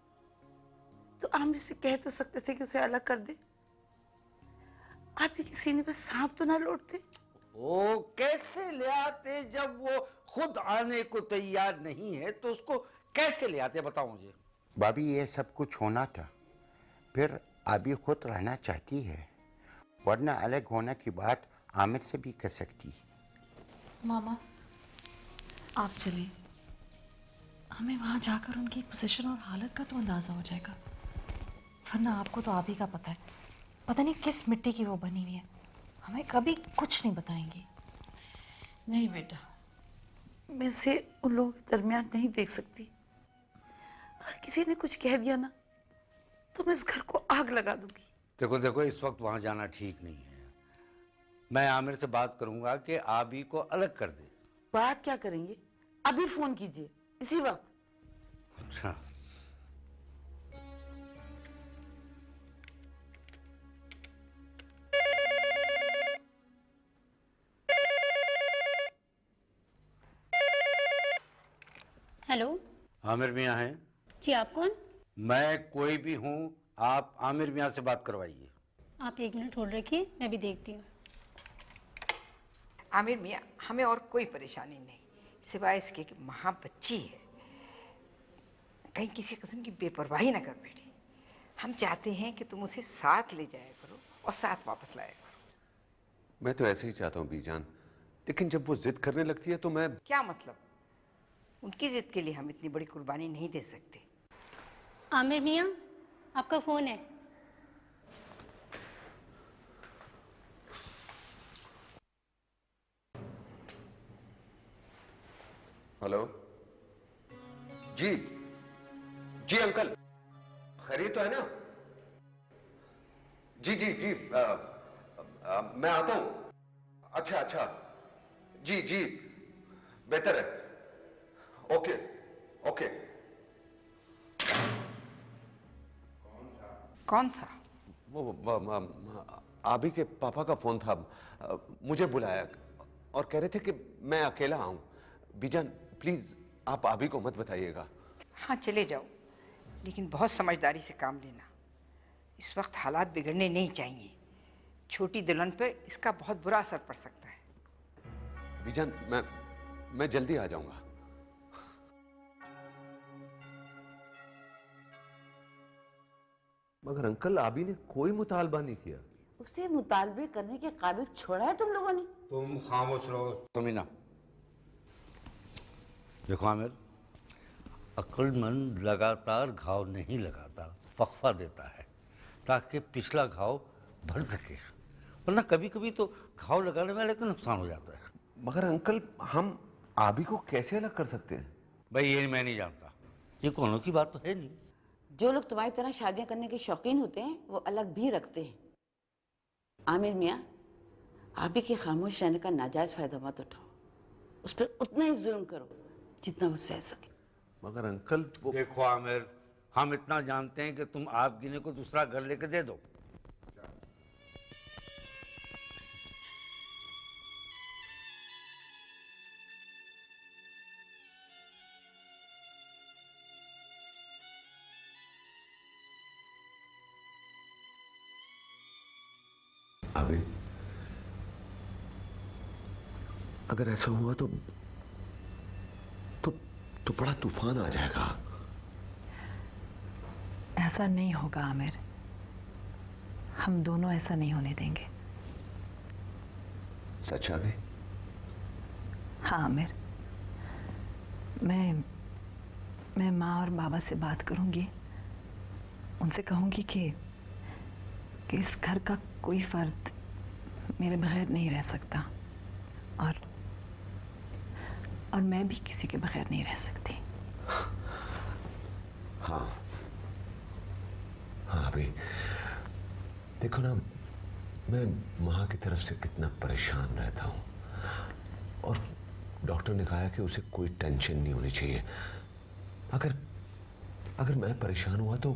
तो आमिर से कह तो सकते थे कि उसे अलग कर दे। आप भी किसी ने बस सांप तो ना लौटते। वो कैसे ले आते? जब वो खुद आने को तैयार नहीं है तो उसको कैसे ले आते, बताओ मुझे। भाभी, ये सब कुछ होना था, फिर अभी खुद रहना चाहती है, वरना अलग होने की बात आमिर से भी कर सकती है। मामा, आप चलिए। हमें वहां जाकर उनकी पोजीशन और हालत का तो अंदाजा हो जाएगा। वरना आपको तो आप ही का पता है, पता नहीं किस मिट्टी की वो बनी हुई है। हमें कभी कुछ नहीं बताएंगी। नहीं बेटा, मैं इसे उन लोगों के दरमियान नहीं देख सकती। अगर किसी ने कुछ कह दिया ना तो मैं इस घर को आग लगा दूंगी। देखो देखो, इस वक्त वहां जाना ठीक नहीं है। मैं आमिर से बात करूंगा कि आबी को अलग कर दे। बात क्या करेंगे? अभी फोन कीजिए, इसी वक्त। अच्छा, हेलो, आमिर मियाँ हैं? जी आप कौन? मैं कोई भी हूँ, आप आमिर मियाँ से बात करवाइए। आप 1 मिनट होल्ड रखिए, मैं भी देखती हूँ। आमिर मियाँ, हमें और कोई परेशानी नहीं, सिवाय इसके कि महा बच्ची है, कहीं किसी किस्म की बेपरवाही ना कर बैठे। हम चाहते हैं कि तुम उसे साथ ले जाया करो और साथ वापस लाया करो। मैं तो ऐसे ही चाहता हूँ बीजान, लेकिन जब वो जिद करने लगती है तो मैं... क्या मतलब? उनकी जिद के लिए हम इतनी बड़ी कुर्बानी नहीं दे सकते। आमिर मियाँ, आपका फोन है। हेलो जी। जी अंकल, खैरियत तो है ना? जी जी जी, मैं आता हूं। अच्छा अच्छा, जी जी, बेहतर है। Okay okay. कौन था? आबी के पापा का फोन था, मुझे बुलाया और कह रहे थे कि मैं अकेला आऊं। बीजान प्लीज आप आबी को मत बताइएगा। हाँ चले जाओ, लेकिन बहुत समझदारी से काम लेना। इस वक्त हालात बिगड़ने नहीं चाहिए। छोटी दुल्हन पे इसका बहुत बुरा असर पड़ सकता है। बीजान मैं जल्दी आ जाऊंगा। मगर अंकल आबी ने कोई मुतालबा नहीं किया। उसे मुतालबे करने के काबिल छोड़ा है तुम लोगों ने? तुम खामोश रहो तुमिना। देखो आमिर, अक्लमंद लगातार घाव नहीं लगाता, वक्फा देता है ताकि पिछला घाव भर सके, वरना कभी कभी तो घाव लगाने वाले को नुकसान हो जाता है। मगर अंकल हम आबी को कैसे अलग कर सकते हैं? भाई ये मैं नहीं जानता, ये कोनों की बात तो है नहीं। जो लोग तुम्हारी तरह शादियां करने के शौकीन होते हैं वो अलग भी रखते हैं। आमिर मियाँ, आबी के खामोश रहने का नाजायज फायदा मत उठाओ, उस पर उतना ही जुल्म करो जितना वो सह सके। मगर अंकल देखो आमिर, हम इतना जानते हैं कि तुम आप गिने को दूसरा घर लेके दे दो। अभी अगर ऐसा हुआ तो बड़ा तूफान आ जाएगा। ऐसा नहीं होगा आमिर, हम दोनों ऐसा नहीं होने देंगे। सच अभी? हाँ आमिर, मैं माँ और बाबा से बात करूंगी, उनसे कहूंगी कि इस घर का कोई फर्द मेरे बगैर नहीं रह सकता और मैं भी किसी के बगैर नहीं रह सकती। हाँ अभी देखो ना, मैं माँ की तरफ से कितना परेशान रहता हूं और डॉक्टर ने कहा है कि उसे कोई टेंशन नहीं होनी चाहिए। अगर मैं परेशान हुआ तो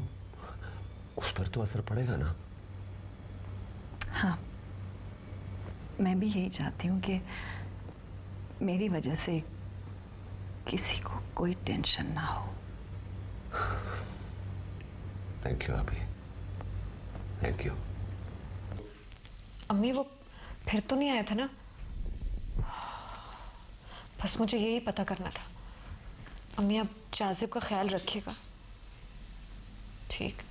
उस पर तो असर पड़ेगा ना। हाँ, मैं भी यही चाहती हूँ कि मेरी वजह से किसी को कोई टेंशन ना हो। थैंक यू अभी, थैंक यू। अम्मी वो फिर तो नहीं आया था ना? बस मुझे यही पता करना था। अम्मी अब जाजिब का ख्याल रखिएगा। ठीक।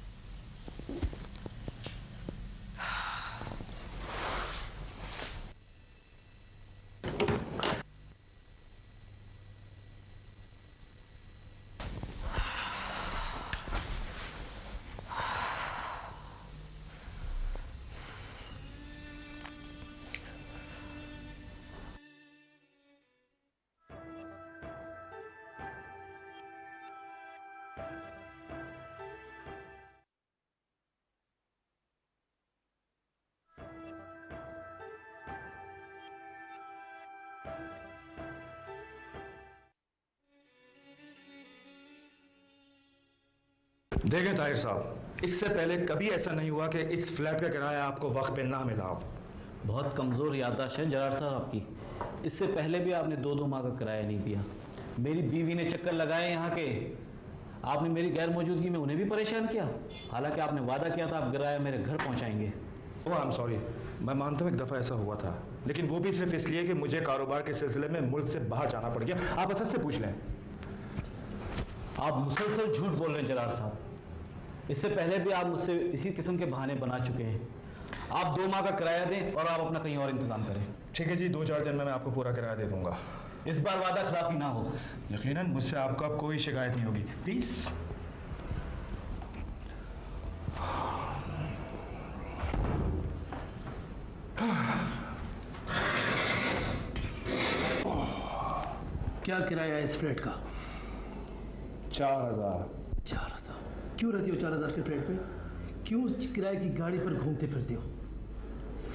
देखें ताहिर साहब, इससे पहले कभी ऐसा नहीं हुआ कि इस फ्लैट का किराया आपको वक्त पे ना मिला हो। बहुत कमज़ोर याददाश्त है जरार साहब आपकी। इससे पहले भी आपने 2-2 माह का किराया नहीं दिया। मेरी बीवी ने चक्कर लगाए यहाँ के, आपने मेरी गैर मौजूदगी में उन्हें भी परेशान किया, हालांकि आपने वादा किया था आप किराया मेरे घर पहुँचाएंगे। ओह आई एम सॉरी, मैं मानता हूँ एक दफ़ा ऐसा हुआ था, लेकिन वो भी सिर्फ इसलिए कि मुझे कारोबार के सिलसिले में मुल्क से बाहर जाना पड़ गया। आप असद से पूछ लें। आप मुसलसल झूठ बोल रहे हैं जरार साहब। इससे पहले भी आप मुझसे इसी किस्म के बहाने बना चुके हैं। आप 2 माह का किराया दें और आप अपना कहीं और इंतजाम करें। ठीक है जी, 2-4 दिन में मैं आपको पूरा किराया दे दूंगा। इस बार वादा खिलाफी ना हो। यकीनन मुझसे आपको अब कोई शिकायत नहीं होगी, प्लीज। क्या किराया है इस फ्लैट का? 4000। 4000? क्यों रहती हो 4000 के फ्लैट पे? क्यों उस किराए की गाड़ी पर घूमते फिरते हो?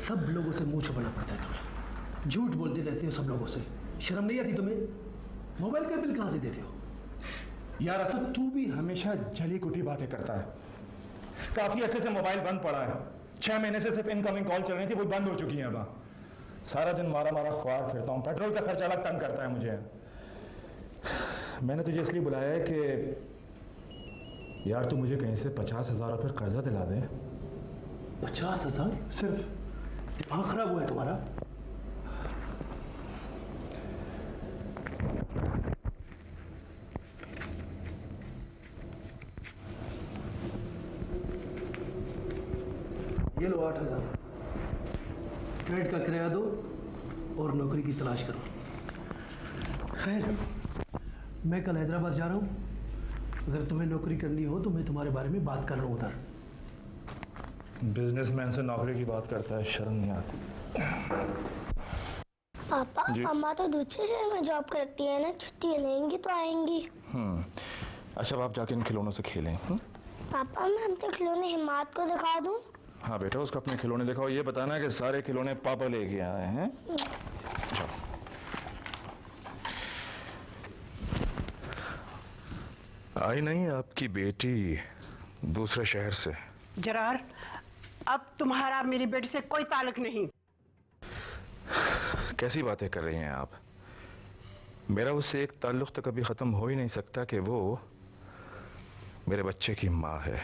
सब लोगों से मुंह छुपाना पड़ता है तुम्हें। झूठ बोलते रहते हो सब लोगों से। शर्म नहीं आती तुम्हें? मोबाइल का बिल कहां से देते हो? यार असद, तू भी हमेशा जली कुटी बातें करता है। काफी ऐसे से मोबाइल बंद पड़ा है। 6 महीने से सिर्फ इनकमिंग कॉल चल रही थी, वो बंद हो चुकी है अब। सारा दिन मारा मारा ख्वार फिरता हूँ, पेट्रोल का खर्चा अलग तंग करता है मुझे। मैंने तुझे इसलिए बुलाया है कि यार तू मुझे कहीं से 50,000 रुपये कर्जा दिला दे। 50,000? सिर्फ? दिमाग खराब हुआ है तुम्हारा? ये लो 8,000। फ्लैट का किराया दो और नौकरी की तलाश करो। खैर, मैं कल हैदराबाद जा रहा हूँ। अगर तुम्हें नौकरी करनी हो तो मैं तुम्हारे बारे में बात कर रहा हूँ उधर। बिजनेसमैन से नौकरी की बात करता है, शर्म नहीं आती। पापा, अम्मा तो दूसरे शहर में जॉब करती है ना, छुट्टी लेंगी तो आएंगी। अच्छा, आप जाके इन खिलौनों से खेलें। पापा, मैं अपने खिलौने हिम्मत को दिखा दूं? हाँ बेटा, उसको अपने खिलौने दिखाओ। ये बताना कि सारे खिलौने पापा लेके आए हैं। आई नहीं आपकी बेटी दूसरे शहर से? जरार, अब तुम्हारा मेरी बेटी से कोई ताल्लुक नहीं। कैसी बातें कर रही हैं आप? मेरा उससे एक ताल्लुक तो कभी खत्म हो ही नहीं सकता कि वो मेरे बच्चे की माँ है।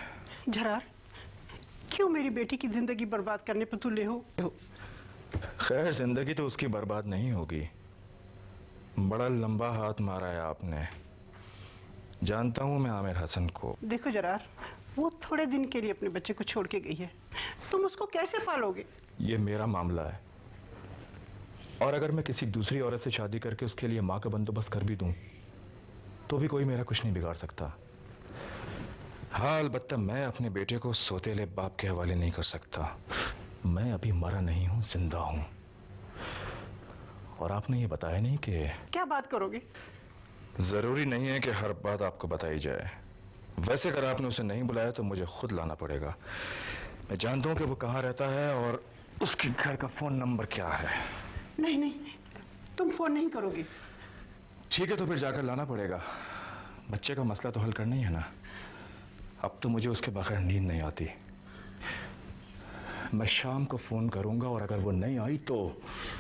जरार, क्यों मेरी बेटी की जिंदगी बर्बाद करने पर तुले हो? खैर, जिंदगी तो उसकी बर्बाद नहीं होगी। बड़ा लंबा हाथ मारा है आपने। जानता हूं मैं आमिर हसन को। देखो जरार, वो थोड़े दिन के लिए अपने बच्चे को छोड़ के गई है, तुम उसको कैसे पालोगे? ये मेरा मामला है, और अगर मैं किसी दूसरी औरत से शादी करके उसके लिए माँ का बंदोबस्त कर भी दूं तो भी कोई मेरा कुछ नहीं बिगाड़ सकता। हाँ, अलबत्ता मैं अपने बेटे को सौतेले बाप के हवाले नहीं कर सकता। मैं अभी मरा नहीं हूं, जिंदा हूं। और आपने ये बताया नहीं कि क्या बात करोगे? जरूरी नहीं है कि हर बात आपको बताई जाए। वैसे अगर आपने उसे नहीं बुलाया तो मुझे खुद लाना पड़ेगा। मैं जानता हूं कि वो कहाँ रहता है और उसके घर का फोन नंबर क्या है। नहीं नहीं, तुम फोन नहीं करोगे। ठीक है, तो फिर जाकर लाना पड़ेगा। बच्चे का मसला तो हल करना ही है ना। अब तो मुझे उसके बगैर नींद नहीं आती। मैं शाम को फोन करूंगा और अगर वो नहीं आई तो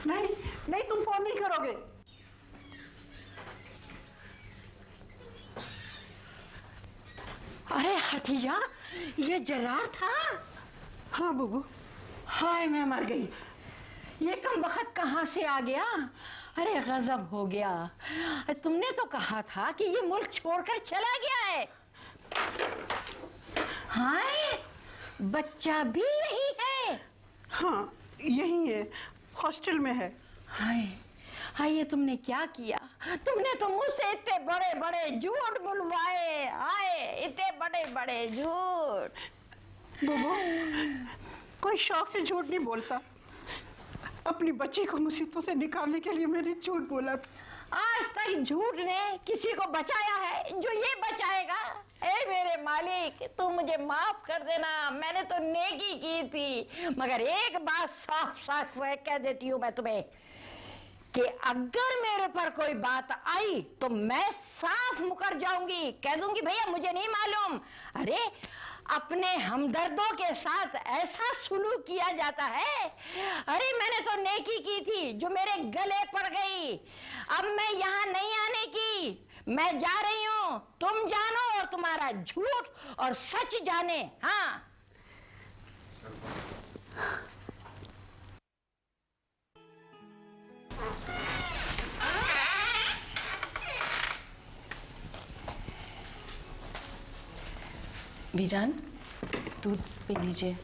नहीं नहीं, तुम फोन नहीं करोगे। अरे हथिया, ये जरार था? हाँ बुबू। हाय, मैं मर गई। ये कम वक्त कहाँ से आ गया? अरे गजब हो गया। तुमने तो कहा था कि ये मुल्क छोड़कर चला गया है। हाय, बच्चा भी यही है? हाँ, यही है, हॉस्टल में है। हाय हाय, ये तुमने क्या किया? तुमने तो मुझसे इतने बड़े बड़े झूठ बुलवाए। हाय, इतने बड़े बड़े झूठ। बुबू, कोई शौक से झूठ नहीं बोलता। अपनी बच्ची को मुसीबतों से निकालने के लिए मैंने झूठ बोला था। आज तक झूठ ने किसी को बचाया है जो ये बचाएगा? ए मेरे मालिक, तू मुझे माफ कर देना। मैंने तो नेकी की थी, मगर एक बात साफ साफ कह देती हूँ मैं तुम्हें कि अगर मेरे पर कोई बात आई तो मैं साफ मुकर जाऊंगी। कह दूंगी भैया मुझे नहीं मालूम। अरे, अपने हमदर्दों के साथ ऐसा सुलूक किया जाता है। अरे, मैंने तो नेकी की थी जो मेरे गले पड़ गई। अब मैं यहाँ नहीं आने की। मैं जा रही हूँ, तुम जानो और तुम्हारा झूठ और सच जाने। हाँ, बीजान, दूध पी लीजिए।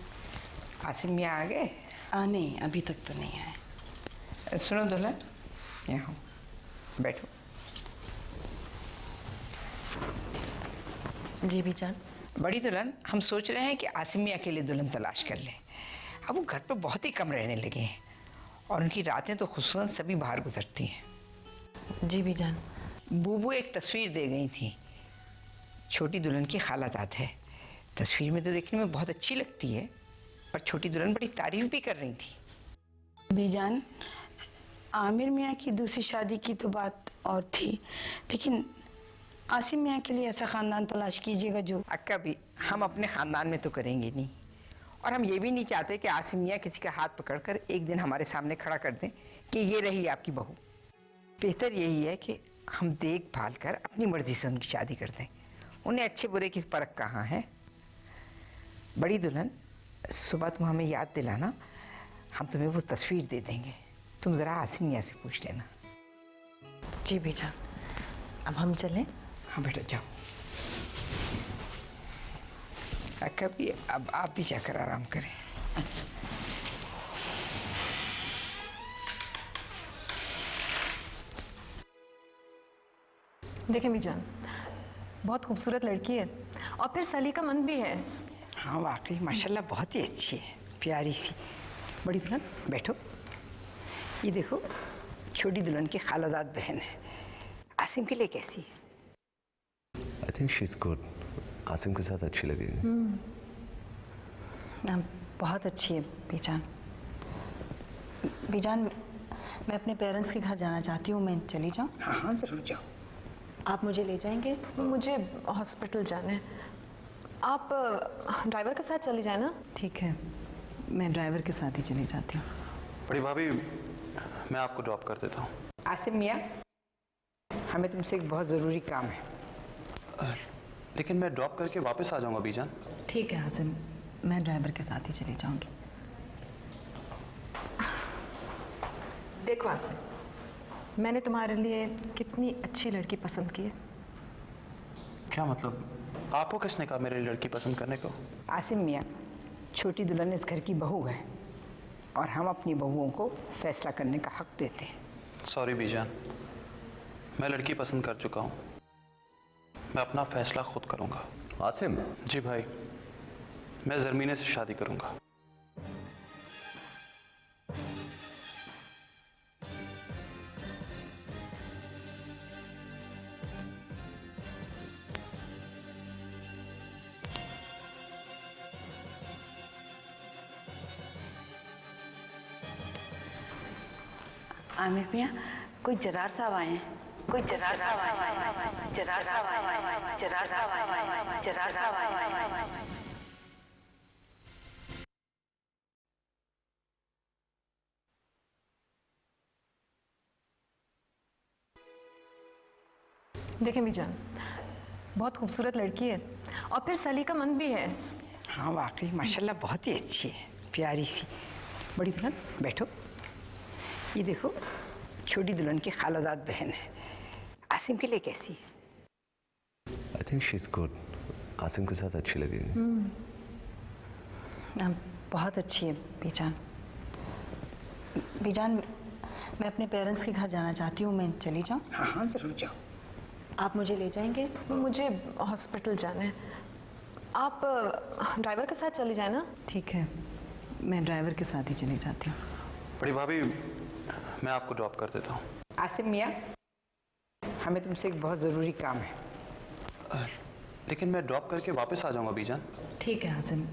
आसिम मियाँ आ गए? नहीं, अभी तक तो नहीं आए। सुनो दुल्हन, यहाँ बैठो। जी बीजान। बड़ी दुल्हन, हम सोच रहे हैं कि आसिम मियाँ के लिए दुल्हन तलाश कर लें। अब वो घर पर बहुत ही कम रहने लगे हैं और उनकी रातें तो खुसूसन सभी बाहर गुजरती हैं। जी बीजान। बूबू एक तस्वीर दे गई थी, छोटी दुल्हन की खालाजाद है। तस्वीर में तो देखने में बहुत अच्छी लगती है और छोटी दुल्हन बड़ी तारीफ भी कर रही थी। बीजान, आमिर मियाँ की दूसरी शादी की तो बात और थी, लेकिन आसिम मियाँ के लिए ऐसा खानदान तलाश कीजिएगा जो। अक्का भी हम अपने खानदान में तो करेंगे नहीं, और हम ये भी नहीं चाहते कि आसिम मियाँ किसी का हाथ पकड़कर एक दिन हमारे सामने खड़ा कर दें कि ये रही आपकी बहू। बेहतर यही है कि हम देखभाल कर अपनी मर्जी से उनकी शादी कर दें। उन्हें अच्छे बुरे की परख कहाँ है। बड़ी दुल्हन, सुबह तुम हमें याद दिलाना, हम तुम्हें वो तस्वीर दे देंगे। तुम जरा आसिम मियाँ से पूछ लेना। जी बीजान, अब हम चलें? हाँ बेटा जाओ। कभी अब आप भी जाकर आराम करें। अच्छा। देखें बीजान, बहुत खूबसूरत लड़की है और फिर सलीकामंद भी है। हाँ वाकई माशाल्लाह बहुत ही अच्छी है, प्यारी सी। बड़ी दुल्हन बैठो। ये देखो छोटी दुल्हन की खालाजाद बहन है। आसिम के लिए कैसी है? I think she is good. Asim के साथ अच्छी लगेगी। बहुत अच्छी है बीजान। बीजान, मैं अपने पेरेंट्स के घर जाना चाहती हूँ, मैं चली जाऊँ? हाँ हाँ जरूर जाओ। आप मुझे ले जाएंगे? मुझे हॉस्पिटल जाना है। आप ड्राइवर के साथ चली जाए ना। ठीक है, मैं ड्राइवर के साथ ही चली जाती हूँ। बड़ी भाभी, मैं आपको ड्रॉप कर देता हूँ। आसिम मियाँ, हमें तुमसे एक बहुत जरूरी काम है। लेकिन मैं ड्रॉप करके वापस आ जाऊंगा बीजान। ठीक है हासिम, मैं ड्राइवर के साथ ही चली जाऊंगी। देखो आसिम, मैंने तुम्हारे लिए कितनी अच्छी लड़की पसंद की है। क्या मतलब? आपको किसने कहा मेरी लड़की पसंद करने को? आसिम मियाँ, छोटी दुल्हन इस घर की बहू है और हम अपनी बहुओं को फैसला करने का हक देते हैं। सॉरी बीजान, मैं लड़की पसंद कर चुका हूँ। मैं अपना फैसला खुद करूंगा। आसिम? जी भाई, मैं जरमीने से शादी करूंगा। आमिर मियाँ, कोई जरार साहब आए हैं। कोई जरार साहब आए हैं। जरार साहब आए हैं। जरार साहब आए हैं। जरार साहब आए हैं। देखें बीजान, बहुत खूबसूरत लड़की है और फिर सलीकामंद भी है। हाँ वाकई माशाल्लाह बहुत ही अच्छी है, प्यारी सी। बड़ी दुल्हन बैठो। ये देखो छोटी दुल्हन की खालाजाद बहन है। आसिम के लिए कैसी है? I think she is good. Asim के साथ अच्छी लगेगी। बहुत अच्छी है बीजान। बीजान, मैं अपने पेरेंट्स के घर जाना चाहती हूँ, मैं चली जाऊँ? हाँ हाँ जरूर जाओ। आप मुझे ले जाएंगे? मुझे हॉस्पिटल जाना है। आप ड्राइवर के साथ चली जाए ना। ठीक है, मैं ड्राइवर के साथ ही चली जाती हूँ। बड़ी भाभी, मैं आपको ड्रॉप कर देता हूँ। आसिम मियाँ, हमें तुमसे एक बहुत जरूरी काम है। लेकिन मैं ड्रॉप करके वापस आ जाऊंगा बीजान। ठीक है हासिम,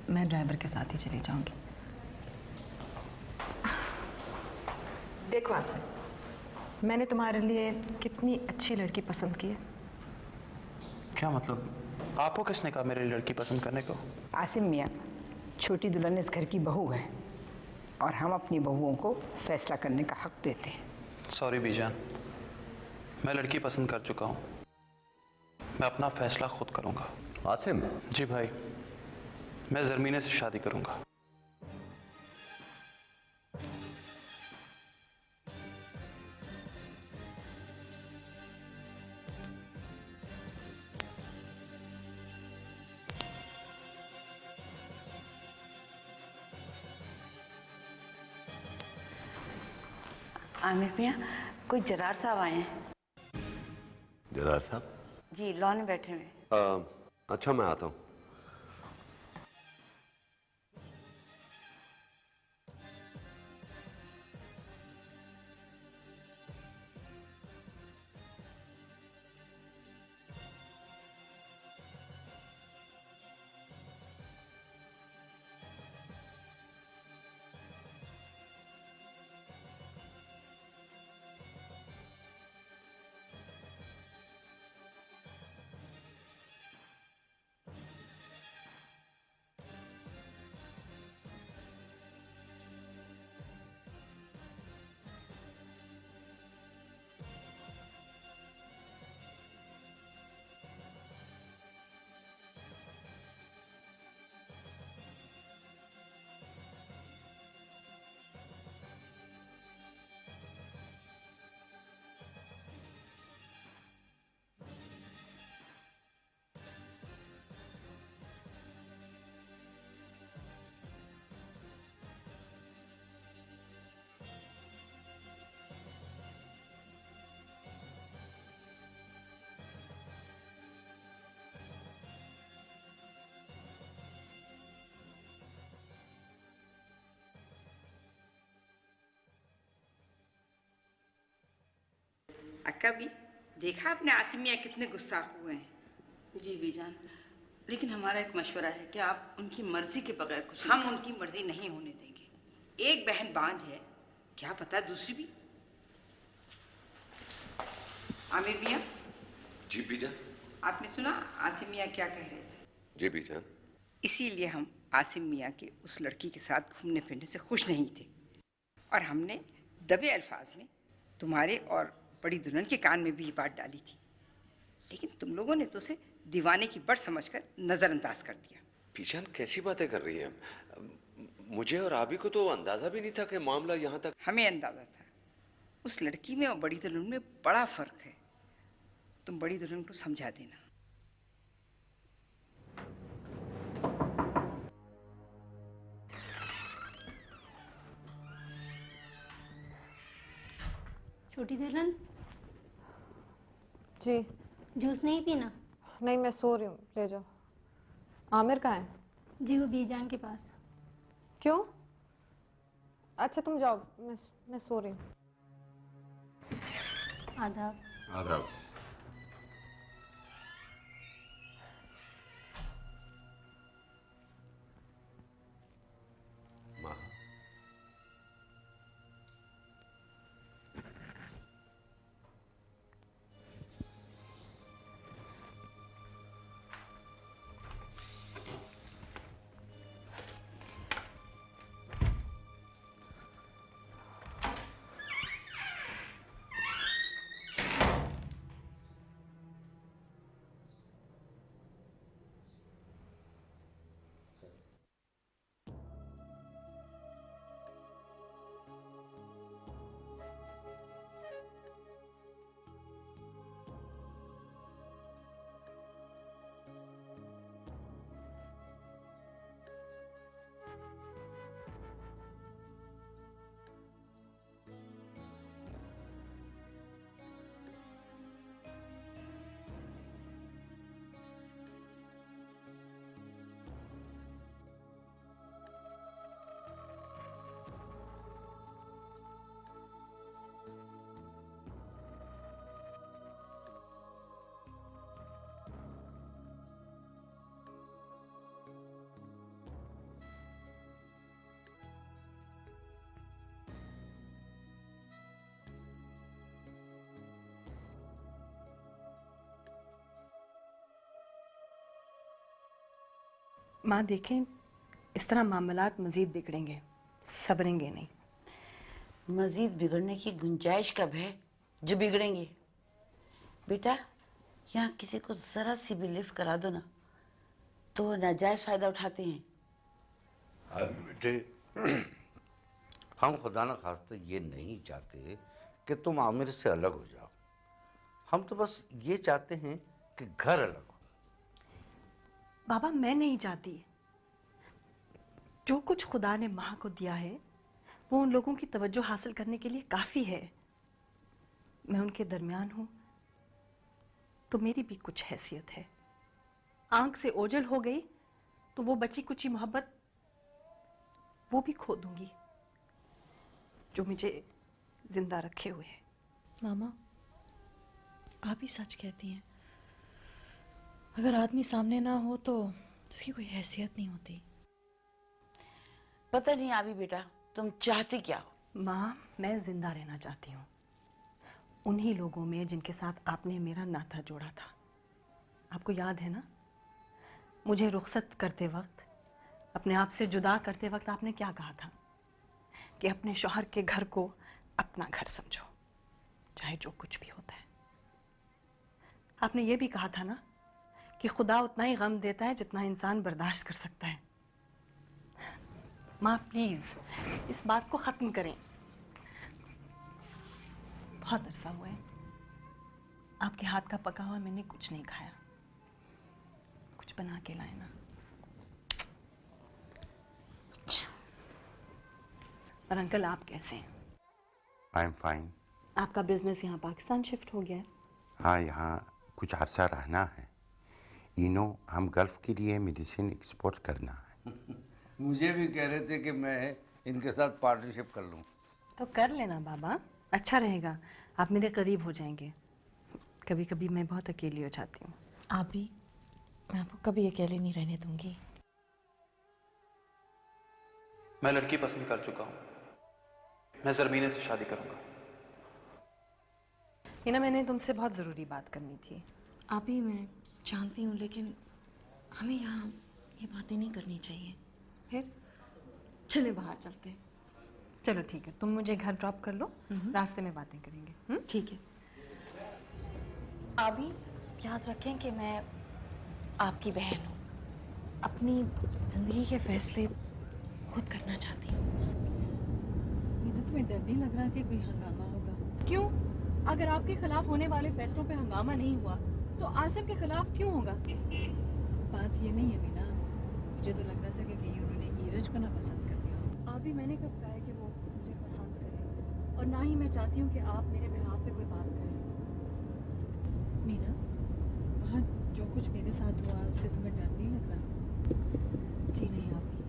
मैं ड्राइवर के साथ ही चली जाऊंगी। देखो आसिम, मैंने तुम्हारे लिए कितनी अच्छी लड़की पसंद की है। क्या मतलब? आपको किसने कहा मेरी लड़की पसंद करने को? आसिम मियाँ, छोटी दुल्हन इस घर की बहू है और हम अपनी बहुओं को फैसला करने का हक देते हैं। सॉरी बीजान, मैं लड़की पसंद कर चुका हूँ। मैं अपना फैसला खुद करूंगा। आसिम? जी भाई, मैं जरमीने से शादी करूंगा। आमिर मियाँ, कोई जरार साहब आए हैं। जरार साहब? जी, लॉन में बैठे हुए। अच्छा मैं आता हूँ। अक्का भी देखा आपने आसिम मियां कितने गुस्सा हुए हैं। जी बीजान, लेकिन हमारा एक मशवरा है कि आप उनकी मर्जी के बगैर कुछ हम उनकी मर्जी नहीं होने देंगे। एक बहन बांझ है, क्या पता दूसरी भी। आमिर मियां। जी बीजान। आपने सुना आसिम मियां क्या कह रहे थे? जी बीजान। इसीलिए हम आसिम मियां के उस लड़की के साथ घूमने फिरने से खुश नहीं थे और हमने दबे अल्फाज में तुम्हारे और बड़ी दुल्हन के कान में भी ये बात डाली थी, लेकिन तुम लोगों ने तो उसे दीवाने की बट समझकर नजरअंदाज कर दिया। बीजान कैसी बातें कर रही है? मुझे और आबी को तो अंदाजा भी नहीं था कि मामला यहाँ तक। हमें अंदाजा था। उस लड़की में और बड़ी दुल्हन में बड़ा फर्क है। तुम बड़ी दुल्हन को समझा देना। छोटी दुल्हन, जी। जूस नहीं पीना? नहीं, मैं सो रही हूँ, ले जाओ। आमिर कहाँ है? जी वो बीजान के पास। क्यों? अच्छा तुम जाओ, मैं सो रही हूँ। आदाब। आदाब। माँ, माँ देखें, इस तरह मामलात मजीद बिगड़ेंगे, सबरेंगे नहीं। मजीद बिगड़ने की गुंजाइश कब है जो बिगड़ेंगे? बेटा, यहाँ किसी को जरा सी भी लिफ्ट करा दो ना तो वो नाजायज फायदा उठाते हैं। बेटे, हम खुदा न खास्ते ये नहीं चाहते कि तुम आमिर से अलग हो जाओ। हम तो बस ये चाहते हैं कि घर अलग हो। बाबा, मैं नहीं चाहती। जो कुछ खुदा ने माँ को दिया है वो उन लोगों की तवज्जो हासिल करने के लिए काफी है। मैं उनके दरमियान हूं तो मेरी भी कुछ हैसियत है। आंख से ओझल हो गई तो वो बची कुची मोहब्बत वो भी खो दूंगी जो मुझे जिंदा रखे हुए है। मामा, आप ही सच कहती हैं। अगर आदमी सामने ना हो तो उसकी कोई हैसियत नहीं होती। पता नहीं आबी बेटा, तुम चाहती क्या हो? माँ, मैं जिंदा रहना चाहती हूँ उन्हीं लोगों में जिनके साथ आपने मेरा नाता जोड़ा था। आपको याद है ना, मुझे रुखसत करते वक्त, अपने आप से जुदा करते वक्त आपने क्या कहा था कि अपने शौहर के घर को अपना घर समझो, चाहे जो कुछ भी होता है। आपने ये भी कहा था ना कि खुदा उतना ही गम देता है जितना इंसान बर्दाश्त कर सकता है। माँ प्लीज इस बात को खत्म करें। बहुत अरसा हुआ है आपके हाथ का पका हुआ मैंने कुछ नहीं खाया। कुछ बना के लाए ना। और अंकल, आप कैसे हैं? आई एम फाइन। आपका बिजनेस यहाँ पाकिस्तान शिफ्ट हो गया है? हाँ, यहाँ कुछ अरसा रहना है। हम गल्फ के लिए मेडिसिन एक्सपोर्ट करना है। मुझे भी कह रहे थे कि मैं इनके साथ पार्टनरशिप कर लूं। तो कर लेना बाबा, अच्छा रहेगा। आप मेरे करीब हो जाएंगे। कभी कभी मैं बहुत अकेली हो जाती हूँ। आप भी, मैं आपको कभी अकेले नहीं रहने दूंगी। मैं लड़की पसंद कर चुका हूं। मैं जरमीने से शादी करूंगा। हिना, मैंने तुमसे बहुत जरूरी बात करनी थी। आप ही, मैं जानती हूँ, लेकिन हमें यहाँ ये बातें नहीं करनी चाहिए। फिर चले बाहर चलते हैं। चलो ठीक है, तुम मुझे घर ड्रॉप कर लो, रास्ते में बातें करेंगे। ठीक है। आप भी याद रखें कि मैं आपकी बहन हूँ। अपनी जिंदगी के फैसले खुद करना चाहती हूँ। मुझे तुम्हें डर नहीं लग रहा कि कोई हंगामा होगा? क्यों? अगर आपके खिलाफ होने वाले फैसलों पे हंगामा नहीं हुआ तो आसिम के खिलाफ क्यों होगा? बात ये नहीं है मीना, मुझे तो लग रहा था कि कहीं उन्होंने नीरज को ना पसंद कर दिया। आप भी, मैंने कब कहा है कि वो मुझे पसंद करे, और ना ही मैं चाहती हूँ कि आप मेरे बिहाफ पे कोई बात करें। मीना, वहाँ जो कुछ मेरे साथ हुआ उससे तुम्हें डर नहीं लग रहा? जी नहीं आप भी।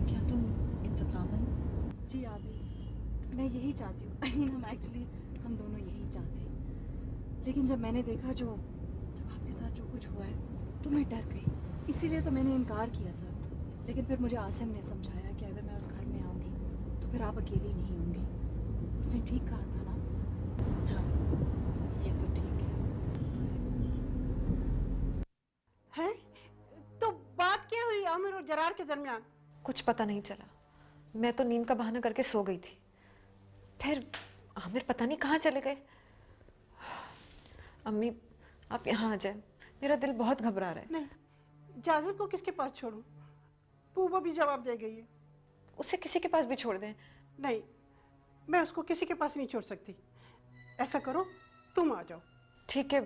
क्या तुम इंतकामन? जी आप भी, मैं यही चाहती हूँ। हम दोनों यही चाहते हैं। लेकिन जब मैंने देखा जब आपके साथ जो कुछ हुआ है तो मैं डर गई। इसीलिए तो मैंने इनकार किया था। लेकिन फिर मुझे आसिम ने समझाया कि अगर मैं उस घर में आऊंगी तो फिर आप अकेली नहीं होंगी। उसने ठीक कहा था ना? हाँ, ये तो ठीक है। तो बात क्या हुई आमिर और जरार के दरमियान? कुछ पता नहीं चला। मैं तो नींद का बहाना करके सो गई थी। फिर आमिर पता नहीं कहाँ चले गए। अम्मी, आप यहाँ आ जाए, मेरा दिल बहुत घबरा रहा है। नहीं, जाजिर को किसके पास छोड़ूं? पूबा भी जवाब दे गई है। उसे किसी के पास भी छोड़ दें। नहीं, मैं उसको किसी के पास नहीं छोड़ सकती। ऐसा करो, तुम आ जाओ। ठीक है,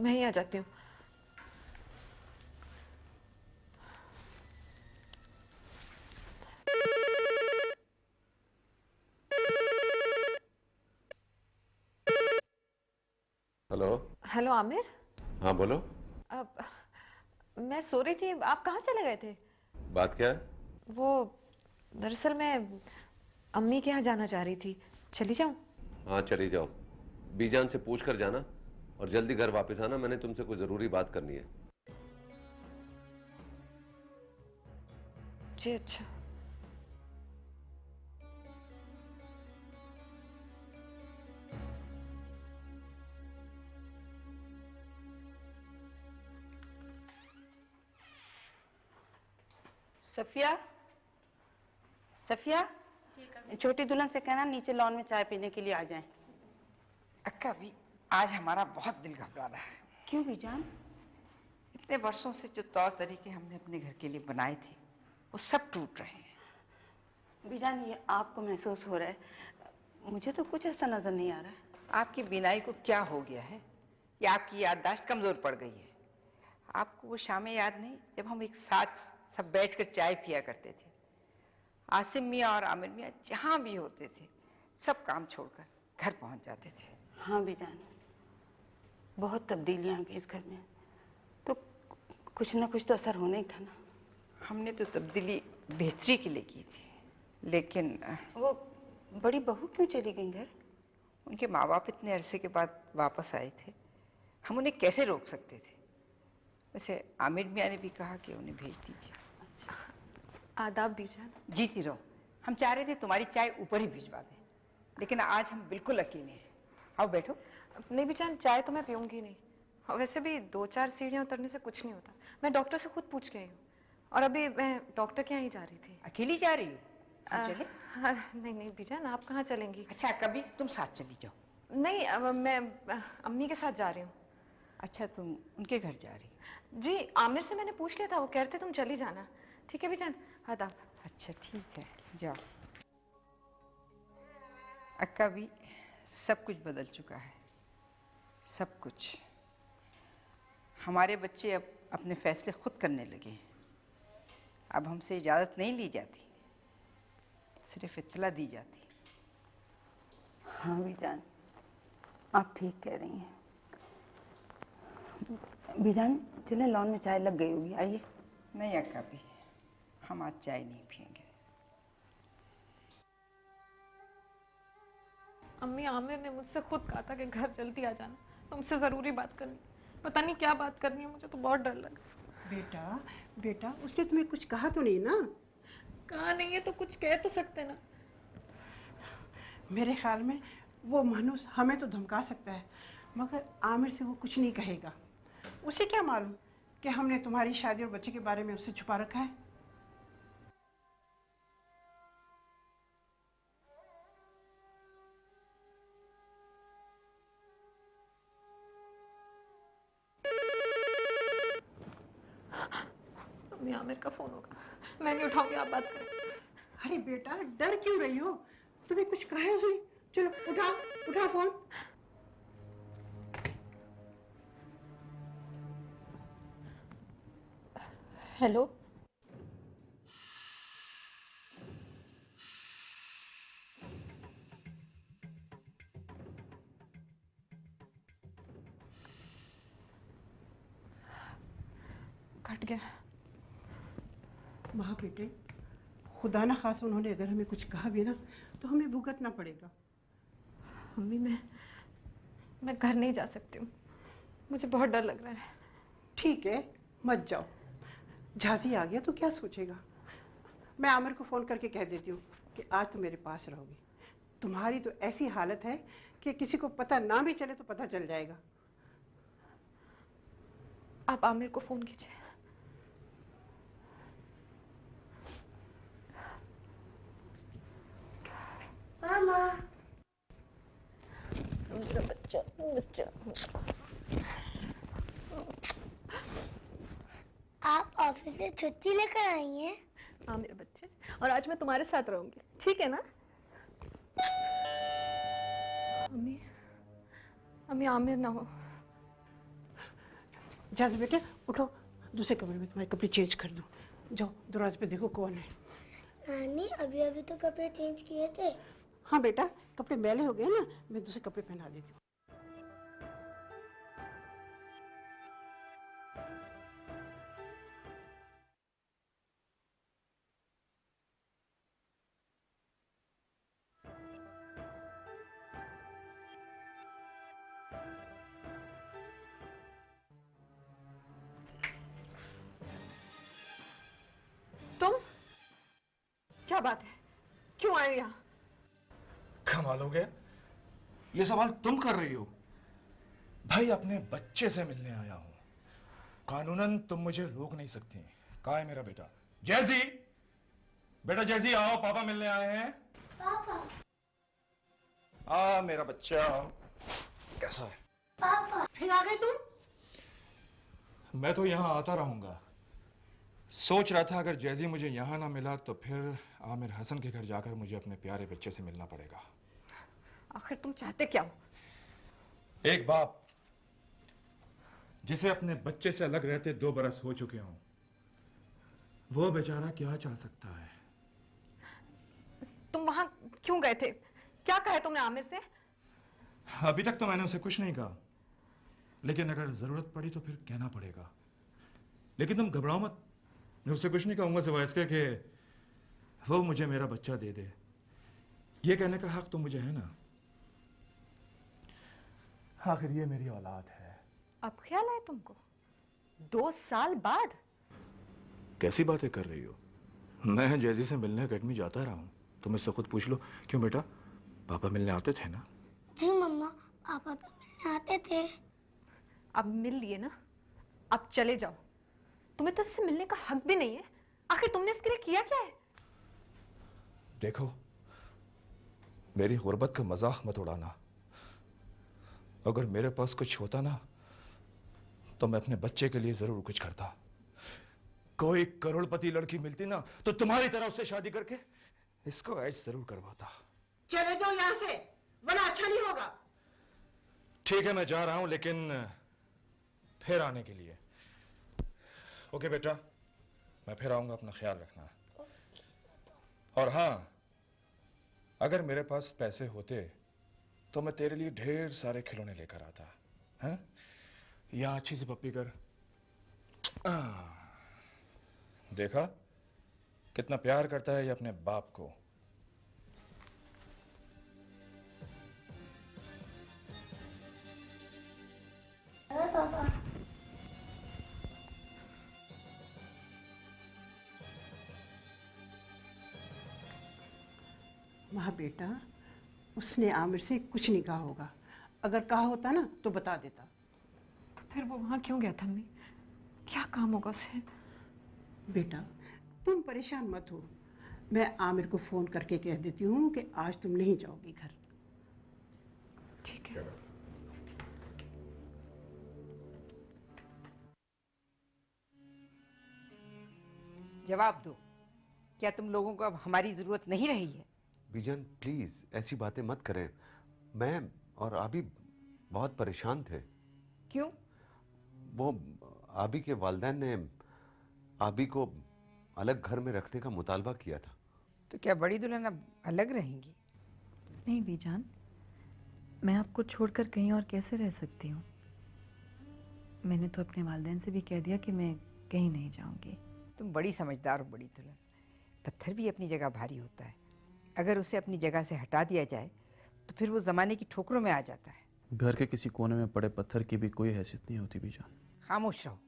मैं ही आ जाती हूँ। हेलो। हेलो आमिर। हाँ बोलो। अब मैं सो रही थी, आप कहाँ चले गए थे? बात क्या है? वो दरअसल मैं अम्मी के यहाँ जाना चाह रही थी, चली जाऊं? हाँ चली जाओ। बीजान से पूछ कर जाना और जल्दी घर वापस आना, मैंने तुमसे कोई जरूरी बात करनी है। जी अच्छा। सफिया, सफिया, छोटी दुल्हन से कहना नीचे लॉन में चाय पीने के लिए आ जाएं। अक्का भी, आज हमारा बहुत दिल घबरा रहा है। क्यों बीजान? इतने वर्षों से जो तौर तरीके हमने अपने घर के लिए बनाए थे वो सब टूट रहे हैं। बीजान, ये आपको महसूस हो रहा है, मुझे तो कुछ ऐसा नजर नहीं आ रहा है। आपकी बीनाई को क्या हो गया है या आपकी याददाश्त कमजोर पड़ गई है? आपको वो शामें याद नहीं जब हम एक साथ सब बैठकर चाय पिया करते थे? आसिम मियाँ और आमिर मियाँ जहाँ भी होते थे सब काम छोड़कर घर पहुंच जाते थे। हाँ बीजान, बहुत तब्दीलियां आ गई इस घर में, तो कुछ ना कुछ तो असर होना ही था ना। हमने तो तब्दीली बेहतरी के लिए की थी, लेकिन वो बड़ी बहू क्यों चली गई घर? उनके माँ बाप इतने अरसे के बाद वापस आए थे, हम उन्हें कैसे रोक सकते थे? वैसे आमिर मियाँ ने भी कहा कि उन्हें भेज दीजिए। आदाब बीजान। जीती रहो। हम चाह रहे थे तुम्हारी चाय ऊपर ही भिजवा दें, लेकिन आज हम बिल्कुल अकेले हैं। आओ बैठो। नहीं बीजान, चाय तो मैं पीऊंगी नहीं। और वैसे भी 2-4 सीढ़ियां उतरने से कुछ नहीं होता। मैं डॉक्टर से खुद पूछ के आई हूँ, और अभी मैं डॉक्टर के यहाँ ही जा रही थी। अकेली जा रही हो? हम चले? नहीं नहीं बीजान, आप कहाँ चलेंगी? अच्छा, कभी तुम साथ चली जाओ। नहीं, मैं अम्मी के साथ जा रही हूँ। अच्छा, तुम उनके घर जा रही हो? जी, आमिर से मैंने पूछ लिया था, वो कहते तुम चली जाना। ठीक है बीजान, आदाब। अच्छा ठीक है, जाओ। अक्का भी, सब कुछ बदल चुका है, सब कुछ। हमारे बच्चे अब अपने फैसले खुद करने लगे हैं। अब हमसे इजाजत नहीं ली जाती, सिर्फ इत्तला दी जाती। हाँ बीजान, आप ठीक कह रही हैं। बीजान, चले लॉन में चाय लग गई होगी, आइए। नहीं अक्का भी, हम आज चाय नहीं पियेंगे। अम्मी आमिर ने मुझसे खुद कहा था कि घर जल्दी आ जाना, तुमसे जरूरी बात करनी। पता नहीं क्या बात करनी है, मुझे तो बहुत डर लगा। बेटा बेटा उसने तुम्हें कुछ कहा तो नहीं ना? कहा नहीं है तो कुछ कह तो सकते ना। मेरे ख्याल में वो मानुस हमें तो धमका सकता है, मगर आमिर से वो कुछ नहीं कहेगा। उसे क्या मालूम कि हमने तुम्हारी शादी और बच्चे के बारे में उससे छुपा रखा है। अम्मी आमिर का फोन होगा, मैं नहीं उठाऊंगी, आप बात करें। अरे बेटा डर क्यों रही हो? तुम्हें कुछ कहा है उसने? चलो उठा उठा फोन। हेलो। कट गया। माँ बेटे, खुदा ना खास उन्होंने अगर हमें कुछ कहा भी ना तो हमें भुगतना पड़ेगा। मम्मी मैं घर नहीं जा सकती हूँ, मुझे बहुत डर लग रहा है। ठीक है मत जाओ, झांसी आ गया तो क्या सोचेगा। मैं आमिर को फोन करके कह देती हूँ कि आज तो मेरे पास रहोगी। तुम्हारी तो ऐसी हालत है कि किसी को पता ना भी चले तो पता चल जाएगा। आप आमिर को फोन कीजिए। मामा मेरा बच्चा बच्चा। आप ऑफिस से छुट्टी लेकर आई हैं? हाँ मेरे बच्चे, और आज मैं तुम्हारे साथ रहूंगी, ठीक है ना? अम्मी अम्मी आमिर ना हो। जज बेटे उठो, दूसरे कमरे में तुम्हारे कपड़े चेंज कर दूं। जाओ दरवाजे पे देखो कौन है। नानी अभी अभी तो कपड़े चेंज किए थे। हाँ बेटा कपड़े मैले हो गए ना, मैं दूसरे कपड़े पहना देती हूँ। तुम क्या बात है, क्यों आए यहाँ? कमाल हो गया, ये सवाल तुम कर रही हो? भाई अपने बच्चे से मिलने आया हूं, कानूनन तुम मुझे रोक नहीं सकती। कहाँ है मेरा बेटा? जैजी, बेटा जैजी आओ, पापा मिलने आए हैं। पापा मेरा बच्चा कैसा है? पापा फिर आ गए तुम? मैं तो यहां आता रहूंगा। सोच रहा था अगर जैजी मुझे यहां ना मिला तो फिर आमिर हसन के घर जाकर मुझे अपने प्यारे बच्चे से मिलना पड़ेगा। आखिर तुम चाहते क्या हो? एक बाप जिसे अपने बच्चे से अलग रहते 2 बरस हो चुके हों, वो बेचारा क्या चाह सकता है? तुम वहां क्यों गए थे? क्या कहा तुमने आमिर से? अभी तक तो मैंने उसे कुछ नहीं कहा, लेकिन अगर जरूरत पड़ी तो फिर कहना पड़ेगा। लेकिन तुम घबराओ मत, मैं उससे कुछ नहीं कहूंगा सिवाय इसके कि वो मुझे मेरा बच्चा दे दे। ये कहने का हक तो मुझे है ना, आखिर ये मेरी औलाद है। अब ख्याल आया तुमको 2 साल बाद? कैसी बातें कर रही हो? मैं जैजी से मिलने अकेडमी जाता रहा हूं, तुम इससे खुद पूछ लो। क्यों बेटा, पापा मिलने आते थे ना? जी मम्मा पापा तो मिलने आते थे। अब मिल लिए ना, अब चले जाओ। तुम्हें तो इससे मिलने का हक भी नहीं है। आखिर तुमने इसके लिए किया क्या है? देखो, मेरी गुर्बत का मजाक मत उड़ाना। अगर मेरे पास कुछ होता ना तो मैं अपने बच्चे के लिए जरूर कुछ करता। कोई करोड़पति लड़की मिलती ना तो तुम्हारी तरह उससे शादी करके इसको ऐश जरूर करवाता। चले जाओ यहाँ से, वरना अच्छा नहीं होगा। ठीक है मैं जा रहा हूं, लेकिन फिर आने के लिए। ओके बेटा, मैं फिर आऊंगा, अपना ख्याल रखना। और हां, अगर मेरे पास पैसे होते तो मैं तेरे लिए ढेर सारे खिलौने लेकर आता। हैं? या अच्छी सी पप्पी कर। देखा कितना प्यार करता है ये अपने बाप को। हाँ पापा। माँ बेटा, उसने आमिर से कुछ नहीं कहा होगा। अगर कहा होता ना तो बता देता। तो फिर वो वहां क्यों गया था अम्मी? क्या काम होगा उसे? बेटा तुम परेशान मत हो, मैं आमिर को फोन करके कह देती हूँ कि आज तुम नहीं जाओगी घर। ठीक है। जवाब दो, क्या तुम लोगों को अब हमारी जरूरत नहीं रही है? बीजान प्लीज ऐसी बातें मत करें। मैं और आबी बहुत परेशान थे। क्यों? वो आबी के वालिदैन ने आबी को अलग घर में रखने का मुतालबा किया था। तो क्या बड़ी दुल्हन अब अलग रहेंगी? नहीं बीजान, मैं आपको छोड़कर कहीं और कैसे रह सकती हूँ। मैंने तो अपने वालिदैन से भी कह दिया कि मैं कहीं नहीं जाऊंगी। तुम बड़ी समझदार हो बड़ी दुल्हन। पत्थर भी अपनी जगह भारी होता है। अगर उसे अपनी जगह से हटा दिया जाए तो फिर वो जमाने की ठोकरों में आ जाता है। घर के किसी कोने में पड़े पत्थर की भी कोई हैसियत नहीं होती बीजान। खामोश रहो,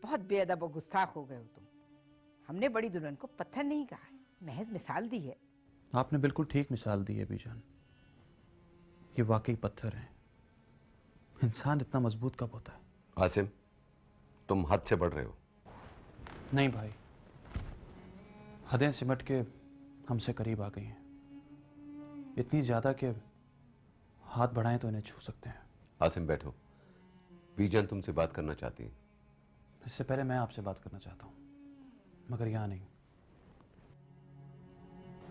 बहुत बेअदब और गुस्ताख हो गए हो तुम। हमने बड़ी दुल्हन को पत्थर नहीं कहा है, महज मिसाल दी है। आपने बिल्कुल ठीक मिसाल दी है बीजान, ये वाकई पत्थर है। इंसान इतना मजबूत कब होता है? आसिम, तुम हद से बढ़ रहे हो। नहीं भाई, हदें सिमट के हमसे करीब आ गई हैं, इतनी ज्यादा कि हाथ बढ़ाएं तो इन्हें छू सकते हैं। आसिम बैठो, बीजान तुमसे बात करना चाहती है। इससे पहले मैं आपसे बात करना चाहता हूं, मगर यहां नहीं।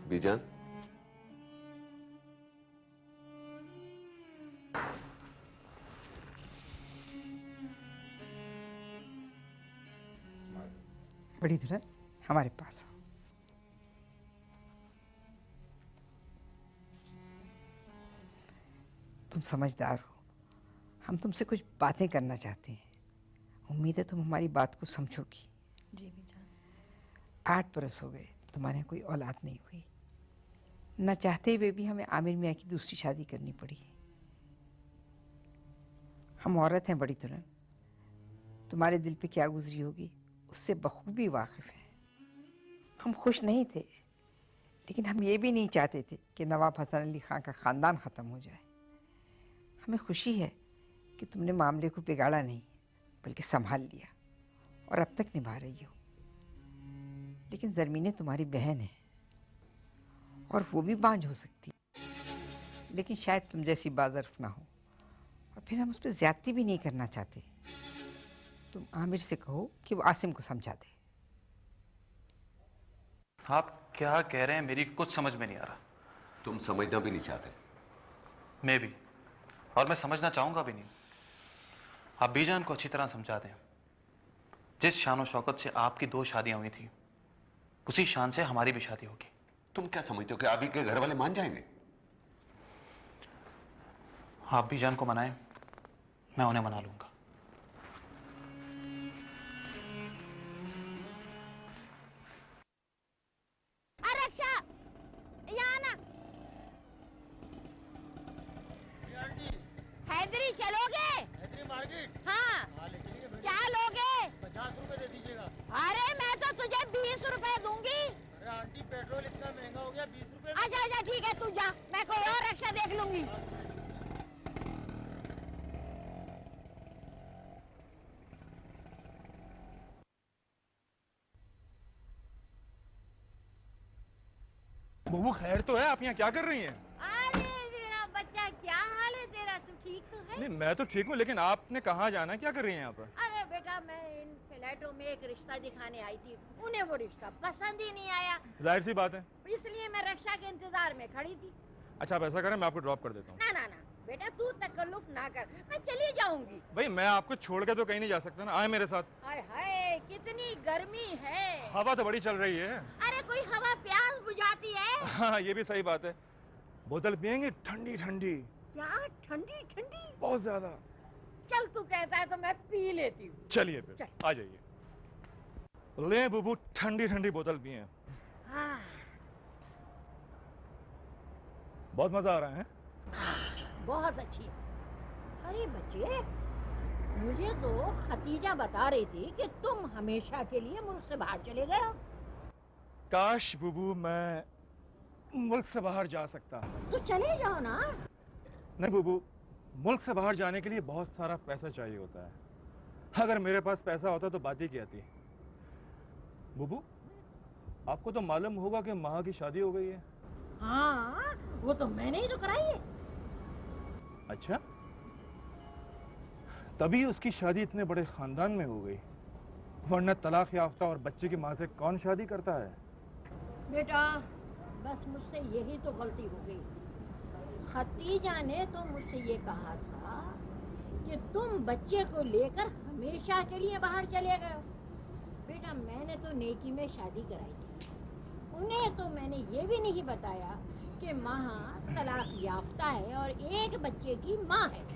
बीजान, बड़ी दुल्हन हमारे पास आओ। तुम समझदार हो, हम तुमसे कुछ बातें करना चाहते हैं। उम्मीद है तुम हमारी बात को समझोगी। जी बीजान। 8 बरस हो गए तुम्हारे कोई औलाद नहीं हुई। न चाहते हुए भी हमें आमिर मियाँ की दूसरी शादी करनी पड़ी। हम औरत हैं बड़ी दुल्हन, तुम्हारे दिल पे क्या गुजरी होगी उससे बखूबी वाकिफ है। हम खुश नहीं थे, लेकिन हम ये भी नहीं चाहते थे कि नवाब हसन अली खान का खानदान खत्म हो जाए। हमें खुशी है कि तुमने मामले को बिगाड़ा नहीं बल्कि संभाल लिया और अब तक निभा रही हो। लेकिन जरमीने तुम्हारी बहन है और वो भी बांझ हो सकती है, लेकिन शायद तुम जैसी बाज़र्फ ना हो। और फिर हम उस पर ज्यादती भी नहीं करना चाहते। तुम आमिर से कहो कि वो आसिम को समझा दे। आप क्या कह रहे हैं मेरी कुछ समझ में नहीं आ रहा। तुम समझना भी नहीं चाहते। मैं भी, और मैं समझना चाहूंगा भी नहीं। आप बीजान को अच्छी तरह समझा दें। जिस शान और शौकत से आपकी 2 शादियां हुई थी, उसी शान से हमारी भी शादी होगी। तुम क्या समझते हो कि अभी के घर वाले मान जाएंगे? आप बीजान को मनाएं, मैं उन्हें मना लूंगा। अरे अच्छा, यहाँ ना। हैदरी चलोगे? हैदरी मार्केट? हाँ। क्या लोगे? 50 रुपए दे दीजिएगा। अरे मैं तो तुझे 20 रुपए दूंगी। अरे आंटी पेट्रोल इतना महंगा हो गया, 20 रुपए। अच्छा अच्छा ठीक है, तू जा, मैं कोई और रिक्शा देख लूंगी। बुबू खैर तो है, आप यहाँ क्या कर रही हैं? अरे मेरा बच्चा, क्या हाल है तेरा? तू ठीक तो है? नहीं मैं तो ठीक हूँ, लेकिन आपने कहाँ जाना है, क्या कर रही हैं यहाँ पर? अरे बेटा, मैं इन फ्लैटों में एक रिश्ता दिखाने आई थी। उन्हें वो रिश्ता पसंद ही नहीं आया, जाहिर सी बात है। इसलिए मैं रिक्शा के इंतजार में खड़ी थी। अच्छा आप ऐसा करें, मैं आपको ड्रॉप कर देता हूँ। ना ना ना बेटा, तू तकल्लुफ ना कर, मैं चली जाऊंगी। भाई मैं आपको छोड़ के तो कहीं नहीं जा सकता ना, आए मेरे साथ। हाय हाय, कितनी गर्मी है। हवा तो बड़ी चल रही है। अरे कोई हवा प्यास बुझाती है? हाँ ये भी सही बात है। बोतल पियेंगे ठंडी ठंडी? क्या ठंडी ठंडी? बहुत ज्यादा। चल तू कहता है तो मैं पी लेती हूँ। चलिए फिर आ जाइए। ले बुबू, ठंडी ठंडी बोतल पिए। हाँ। बहुत मजा आ रहा है। बहुत अच्छी। अरे बच्चे, मुझे तो खतीजा बता रही थी कि तुम हमेशा के लिए मुल्क से बाहर चले गए हो। काश बुबू मैं मुल्क से बाहर जा सकता। तो चले जाओ ना। नहीं बुबू, मुल्क से बाहर जाने के लिए बहुत सारा पैसा चाहिए होता है। अगर मेरे पास पैसा होता तो बात ही क्या थी। बुबू, आपको तो मालूम होगा कि माँ की शादी हो गई है। हाँ, वो तो मैंने ही तो कराई है। अच्छा, तभी उसकी शादी इतने बड़े खानदान में हो गई, वरना तलाक याफ्ता और बच्चे की माँ से कौन शादी करता है। बेटा, बस मुझसे यही तो गलती हो गई। खतीजा ने तो मुझसे ये कहा था कि तुम बच्चे को लेकर हमेशा के लिए बाहर चले गए हो। बेटा, मैंने तो नेकी में शादी कराई थी। उन्हें तो मैंने ये भी नहीं बताया कि माँ तलाक याफ्ता है और एक बच्चे की माँ है।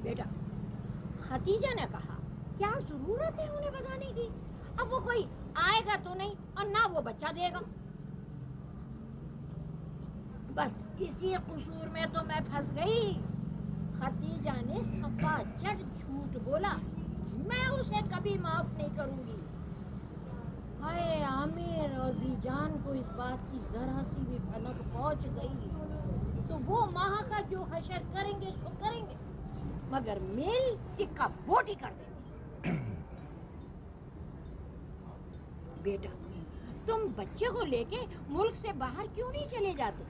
बेटा, खतीजा ने कहा क्या जरूरत है उन्हें बताने की। अब वो कोई आएगा तो नहीं और ना वो बच्चा देगा। बस इसी कसूर में तो मैं फंस गई। खतीजा ने सपाचट झूठ बोला। मैं उसे कभी माफ नहीं करूंगी। हाय, आमिर और बीजान को इस बात की जरा सी भी भनक पहुंच गई तो वो माँ का जो हशर करेंगे सो करेंगे, मगर मेरी टिक्का बोटी कर देंगे। बेटा, तुम बच्चे को लेके मुल्क से बाहर क्यों नहीं चले जाते?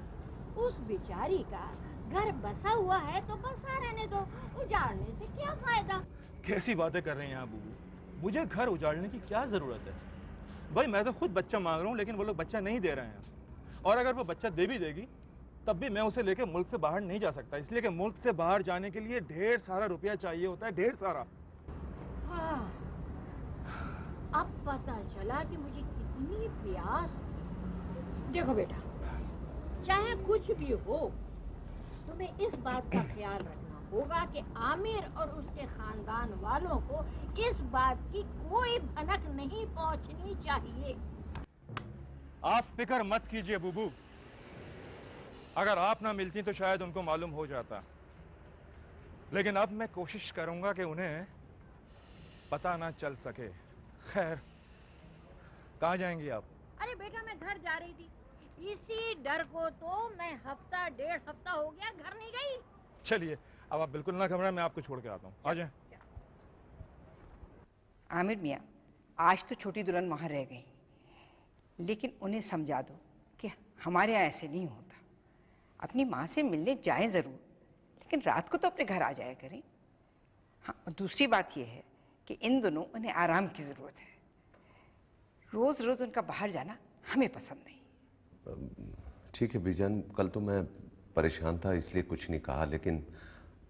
उस बेचारी का घर बसा हुआ है तो बसा रहने दो, उजाड़ने से क्या फायदा। कैसी बातें कर रहे हैं आप बुबू, मुझे घर उजाड़ने की क्या जरूरत है? भाई मैं तो खुद बच्चा मांग रहा हूँ, लेकिन वो लोग बच्चा नहीं दे रहे हैं। और अगर वो बच्चा दे भी देगी तब भी मैं उसे लेकर मुल्क से बाहर नहीं जा सकता, इसलिए कि मुल्क से बाहर जाने के लिए ढेर सारा रुपया चाहिए होता है, ढेर सारा। हाँ, अब पता चला कि मुझे कितनी प्यास है। देखो बेटा, चाहे कुछ भी हो, तुम्हें इस बात का ख्याल रखना होगा कि आमिर और उसके खानदान वालों को इस बात की कोई भनक नहीं पहुंचनी चाहिए। आप फिक्र मत कीजिए बुबू, अगर आप ना मिलती तो शायद उनको मालूम हो जाता, लेकिन अब मैं कोशिश करूंगा कि उन्हें पता ना चल सके। खैर, कहाँ जाएंगी आप? अरे बेटा, मैं घर जा रही थी। इसी डर को तो मैं हफ्ता डेढ़ हफ्ता हो गया घर नहीं गई। चलिए, अब आप बिल्कुल ना घबराएं, मैं आपको छोड़ के आता हूँ, आ जाएं। आमिर मियाँ, आज तो छोटी दुल्हन वहाँ रह गई, लेकिन उन्हें समझा दो कि हमारे यहाँ ऐसे नहीं होता। अपनी माँ से मिलने जाएं जरूर, लेकिन रात को तो अपने घर आ जाया करें। हाँ, और दूसरी बात यह है कि इन दोनों उन्हें आराम की जरूरत है। रोज रोज उनका बाहर जाना हमें पसंद नहीं। ठीक है बीजान, कल तो मैं परेशान था इसलिए कुछ नहीं कहा, लेकिन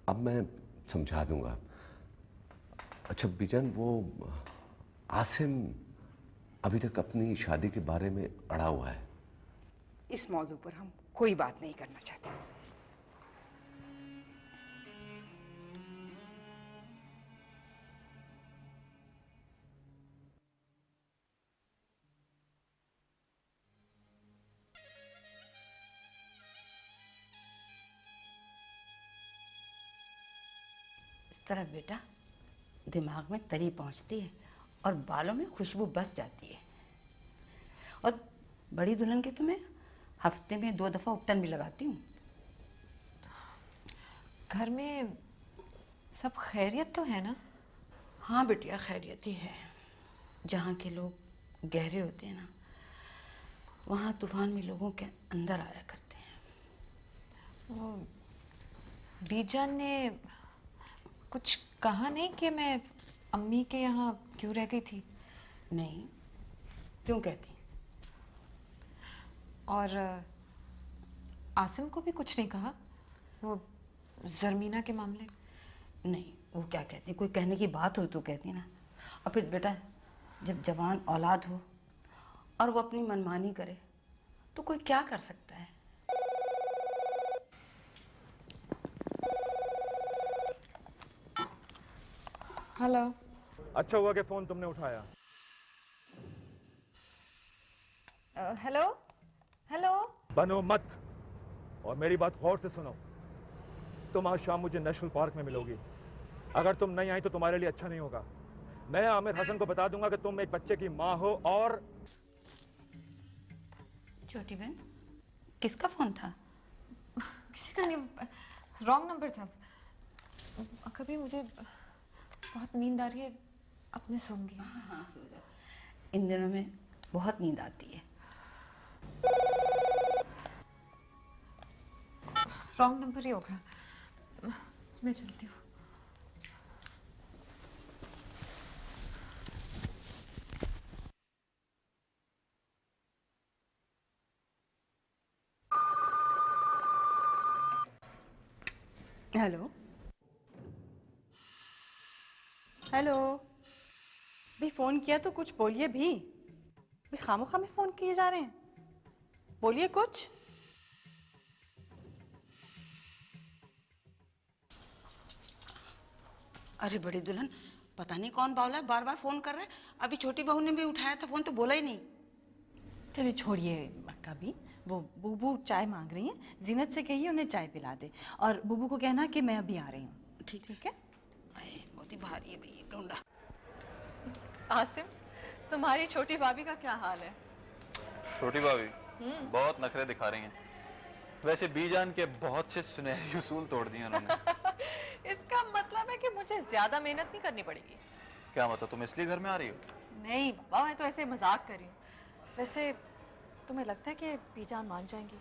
अब मैं समझा दूंगा। अच्छा बीजान, वो आसिम अभी तक अपनी शादी के बारे में अड़ा हुआ है। इस मौजू पर हम कोई बात नहीं करना चाहते। इस तरह बेटा दिमाग में तरी पहुंचती है और बालों में खुशबू बस जाती है। और बड़ी दुल्हन के तो मैं हफ्ते में 2 दफा उपटन भी लगाती हूँ। घर में सब खैरियत तो है ना? हाँ बेटिया, खैरियत ही है। जहाँ के लोग गहरे होते हैं ना, वहाँ तूफान भी लोगों के अंदर आया करते हैं। वो बीजान ने कुछ कहा नहीं कि मैं अम्मी के यहाँ क्यों रह गई थी? नहीं, क्यों कहती? और आसिम को भी कुछ नहीं कहा वो जरमीना के मामले? नहीं, वो क्या कहती, कोई कहने की बात हो तो कहती ना। और फिर बेटा, जब जवान औलाद हो और वो अपनी मनमानी करे तो कोई क्या कर सकता है। हेलो। अच्छा हुआ कि फोन तुमने उठाया। Hello hello. बनो मत और मेरी बात गौर से सुनो। तुम आज शाम मुझे नेशनल पार्क में मिलोगी। अगर तुम नहीं आई तो तुम्हारे लिए अच्छा नहीं होगा। मैं आमिर हसन को बता दूंगा कि तुम एक बच्चे की माँ हो। और छोटी बहन, किसका फोन था? किसी का नहीं, रॉन्ग नंबर था। कभी मुझे बहुत नींद आ रही है, अब मैं सोऊंगी। हाँ सो जा। इन दिनों में बहुत नींद आती है। रॉन्ग नंबर ही होगा, मैं चलती हूँ। हेलो हेलो, भी फोन किया तो कुछ बोलिए भी। भी खामोखा में फोन किए जा रहे हैं, बोलिए कुछ। अरे बड़ी दुल्हन, पता नहीं कौन बावला है, बार बार फोन कर रहा है। अभी छोटी बहू ने भी उठाया था फोन तो बोला ही नहीं। चलिए छोड़िए अक्का भी, वो बूबू चाय मांग रही है, जीनत से कहिए उन्हें चाय पिला दे, और बूबू को कहना कि मैं अभी आ रही हूँ। ठीक है? बहुत ही भारी है भैया डोंडा। आसिम, तुम्हारी छोटी भाभी का क्या हाल है? छोटी भाभी बहुत नखरे दिखा रही हैं। वैसे बीजान के बहुत से सुनहरे उसूल तोड़ दिए उन्होंने। इसका मतलब है कि मुझे ज्यादा मेहनत नहीं करनी पड़ेगी। क्या मतलब, तुम इसलिए घर में आ रही हो? नहीं बाबा, मैं तो ऐसे मजाक कर रही हूँ। वैसे तुम्हें लगता है कि बीजान मान जाएंगी?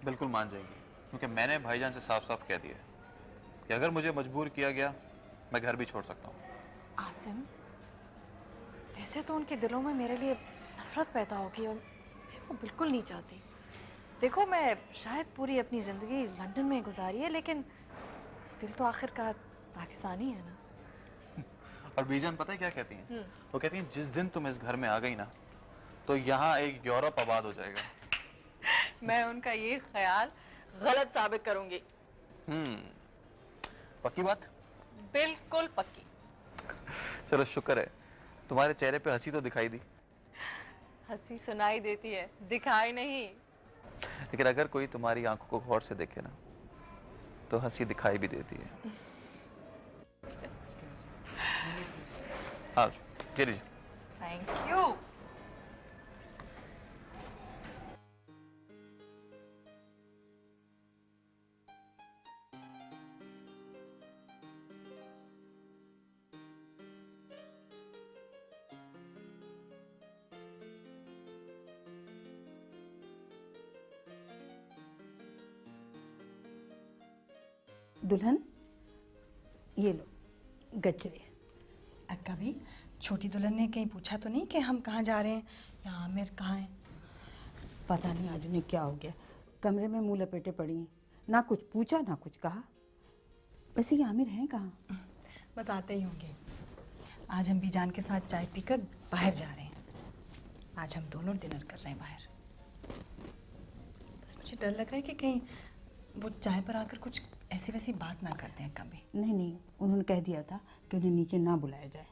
बिल्कुल मान जाएंगी, क्योंकि मैंने भाईजान से साफ साफ कह दिया कि अगर मुझे मजबूर किया गया मैं घर भी छोड़ सकता हूँ। आसिम, ऐसे तो उनके दिलों में मेरे लिए नफरत पैदा होगी और मैं वो बिल्कुल नहीं चाहती। देखो, मैं शायद पूरी अपनी जिंदगी लंदन में गुजारी है, लेकिन दिल तो आखिरकार पाकिस्तानी है ना। और बीजान पता है क्या कहती हैं? वो कहती हैं जिस दिन तुम इस घर में आ गई ना तो यहाँ एक यूरोप आबाद हो जाएगा। मैं उनका ये ख्याल गलत साबित करूंगी। पक्की बात? बिल्कुल पक्की। चलो शुक्र है, तुम्हारे चेहरे पे हंसी तो दिखाई दी। हंसी सुनाई देती है, दिखाई नहीं। लेकिन अगर कोई तुम्हारी आंखों को गौर से देखे ना तो हंसी दिखाई भी देती है। हाँ, ये लीजिए। Thank you. दुल्हन, ये लो गजरे। अक्का भी, छोटी दुल्हन ने कहीं पूछा तो नहीं कि हम कहाँ जा रहे हैं या आमिर कहाँ है? पता नहीं आज उन्हें क्या हो गया, कमरे में मुंह लपेटे पड़ी हैं, ना कुछ पूछा ना कुछ कहा। वैसे ये आमिर हैं कहाँ? बस आते ही होंगे। आज हम बीजान के साथ चाय पीकर बाहर जा रहे हैं। आज हम दोनों डिनर कर रहे हैं बाहर। बस मुझे डर लग रहा है कि कहीं वो चाय पर आकर कुछ ऐसी वैसी बात ना करते हैं कभी। नहीं नहीं, उन्होंने कह दिया था कि उन्हें नीचे ना बुलाया जाए।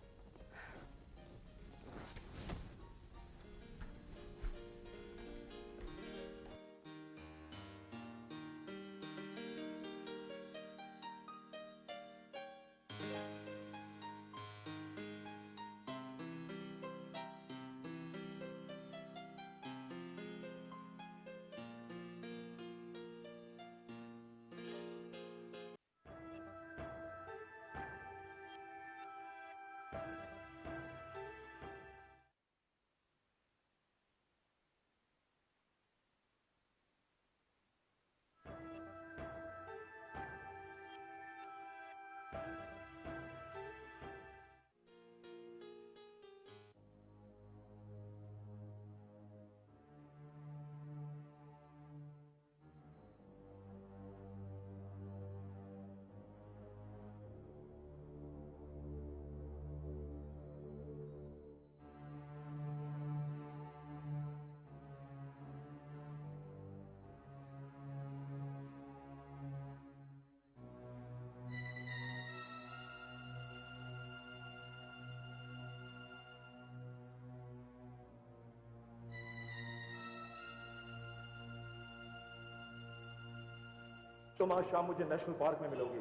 तुम आज शाम मुझे नेशनल पार्क में मिलोगी।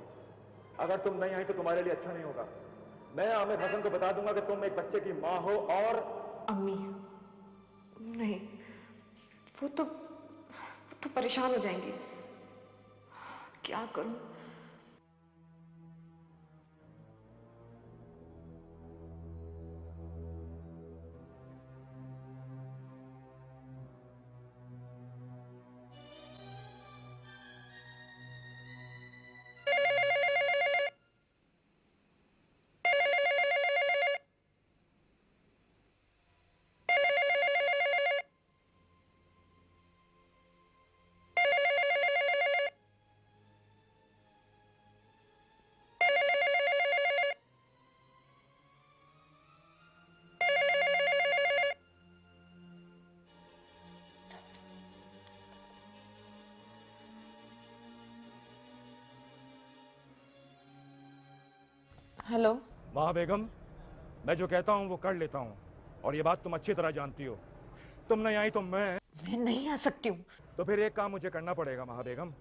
अगर तुम नहीं आई तो तुम्हारे लिए अच्छा नहीं होगा। मैं आमिर हसन को बता दूंगा कि तुम एक बच्चे की माँ हो और अम्मी नहीं, वो तो परेशान हो जाएंगी। क्या करूं? हेलो माँ बेगम, मैं जो कहता हूँ वो कर लेता हूँ और ये बात तुम अच्छी तरह जानती हो। तुम नहीं आई तो मैं नहीं आ सकती हूँ। तो फिर एक काम मुझे करना पड़ेगा महा बेगम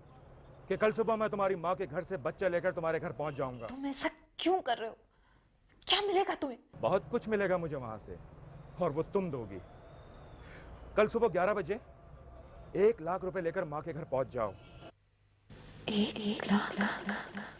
कि कल सुबह मैं तुम्हारी माँ के घर से बच्चा लेकर तुम्हारे घर पहुंच जाऊंगा। तुम ऐसा क्यों कर रहे हो? क्या मिलेगा तुम्हें? बहुत कुछ मिलेगा मुझे वहां से और वो तुम दोगी। कल सुबह 11 बजे 1 लाख रुपए लेकर माँ के घर पहुंच जाओ। 1 लाख?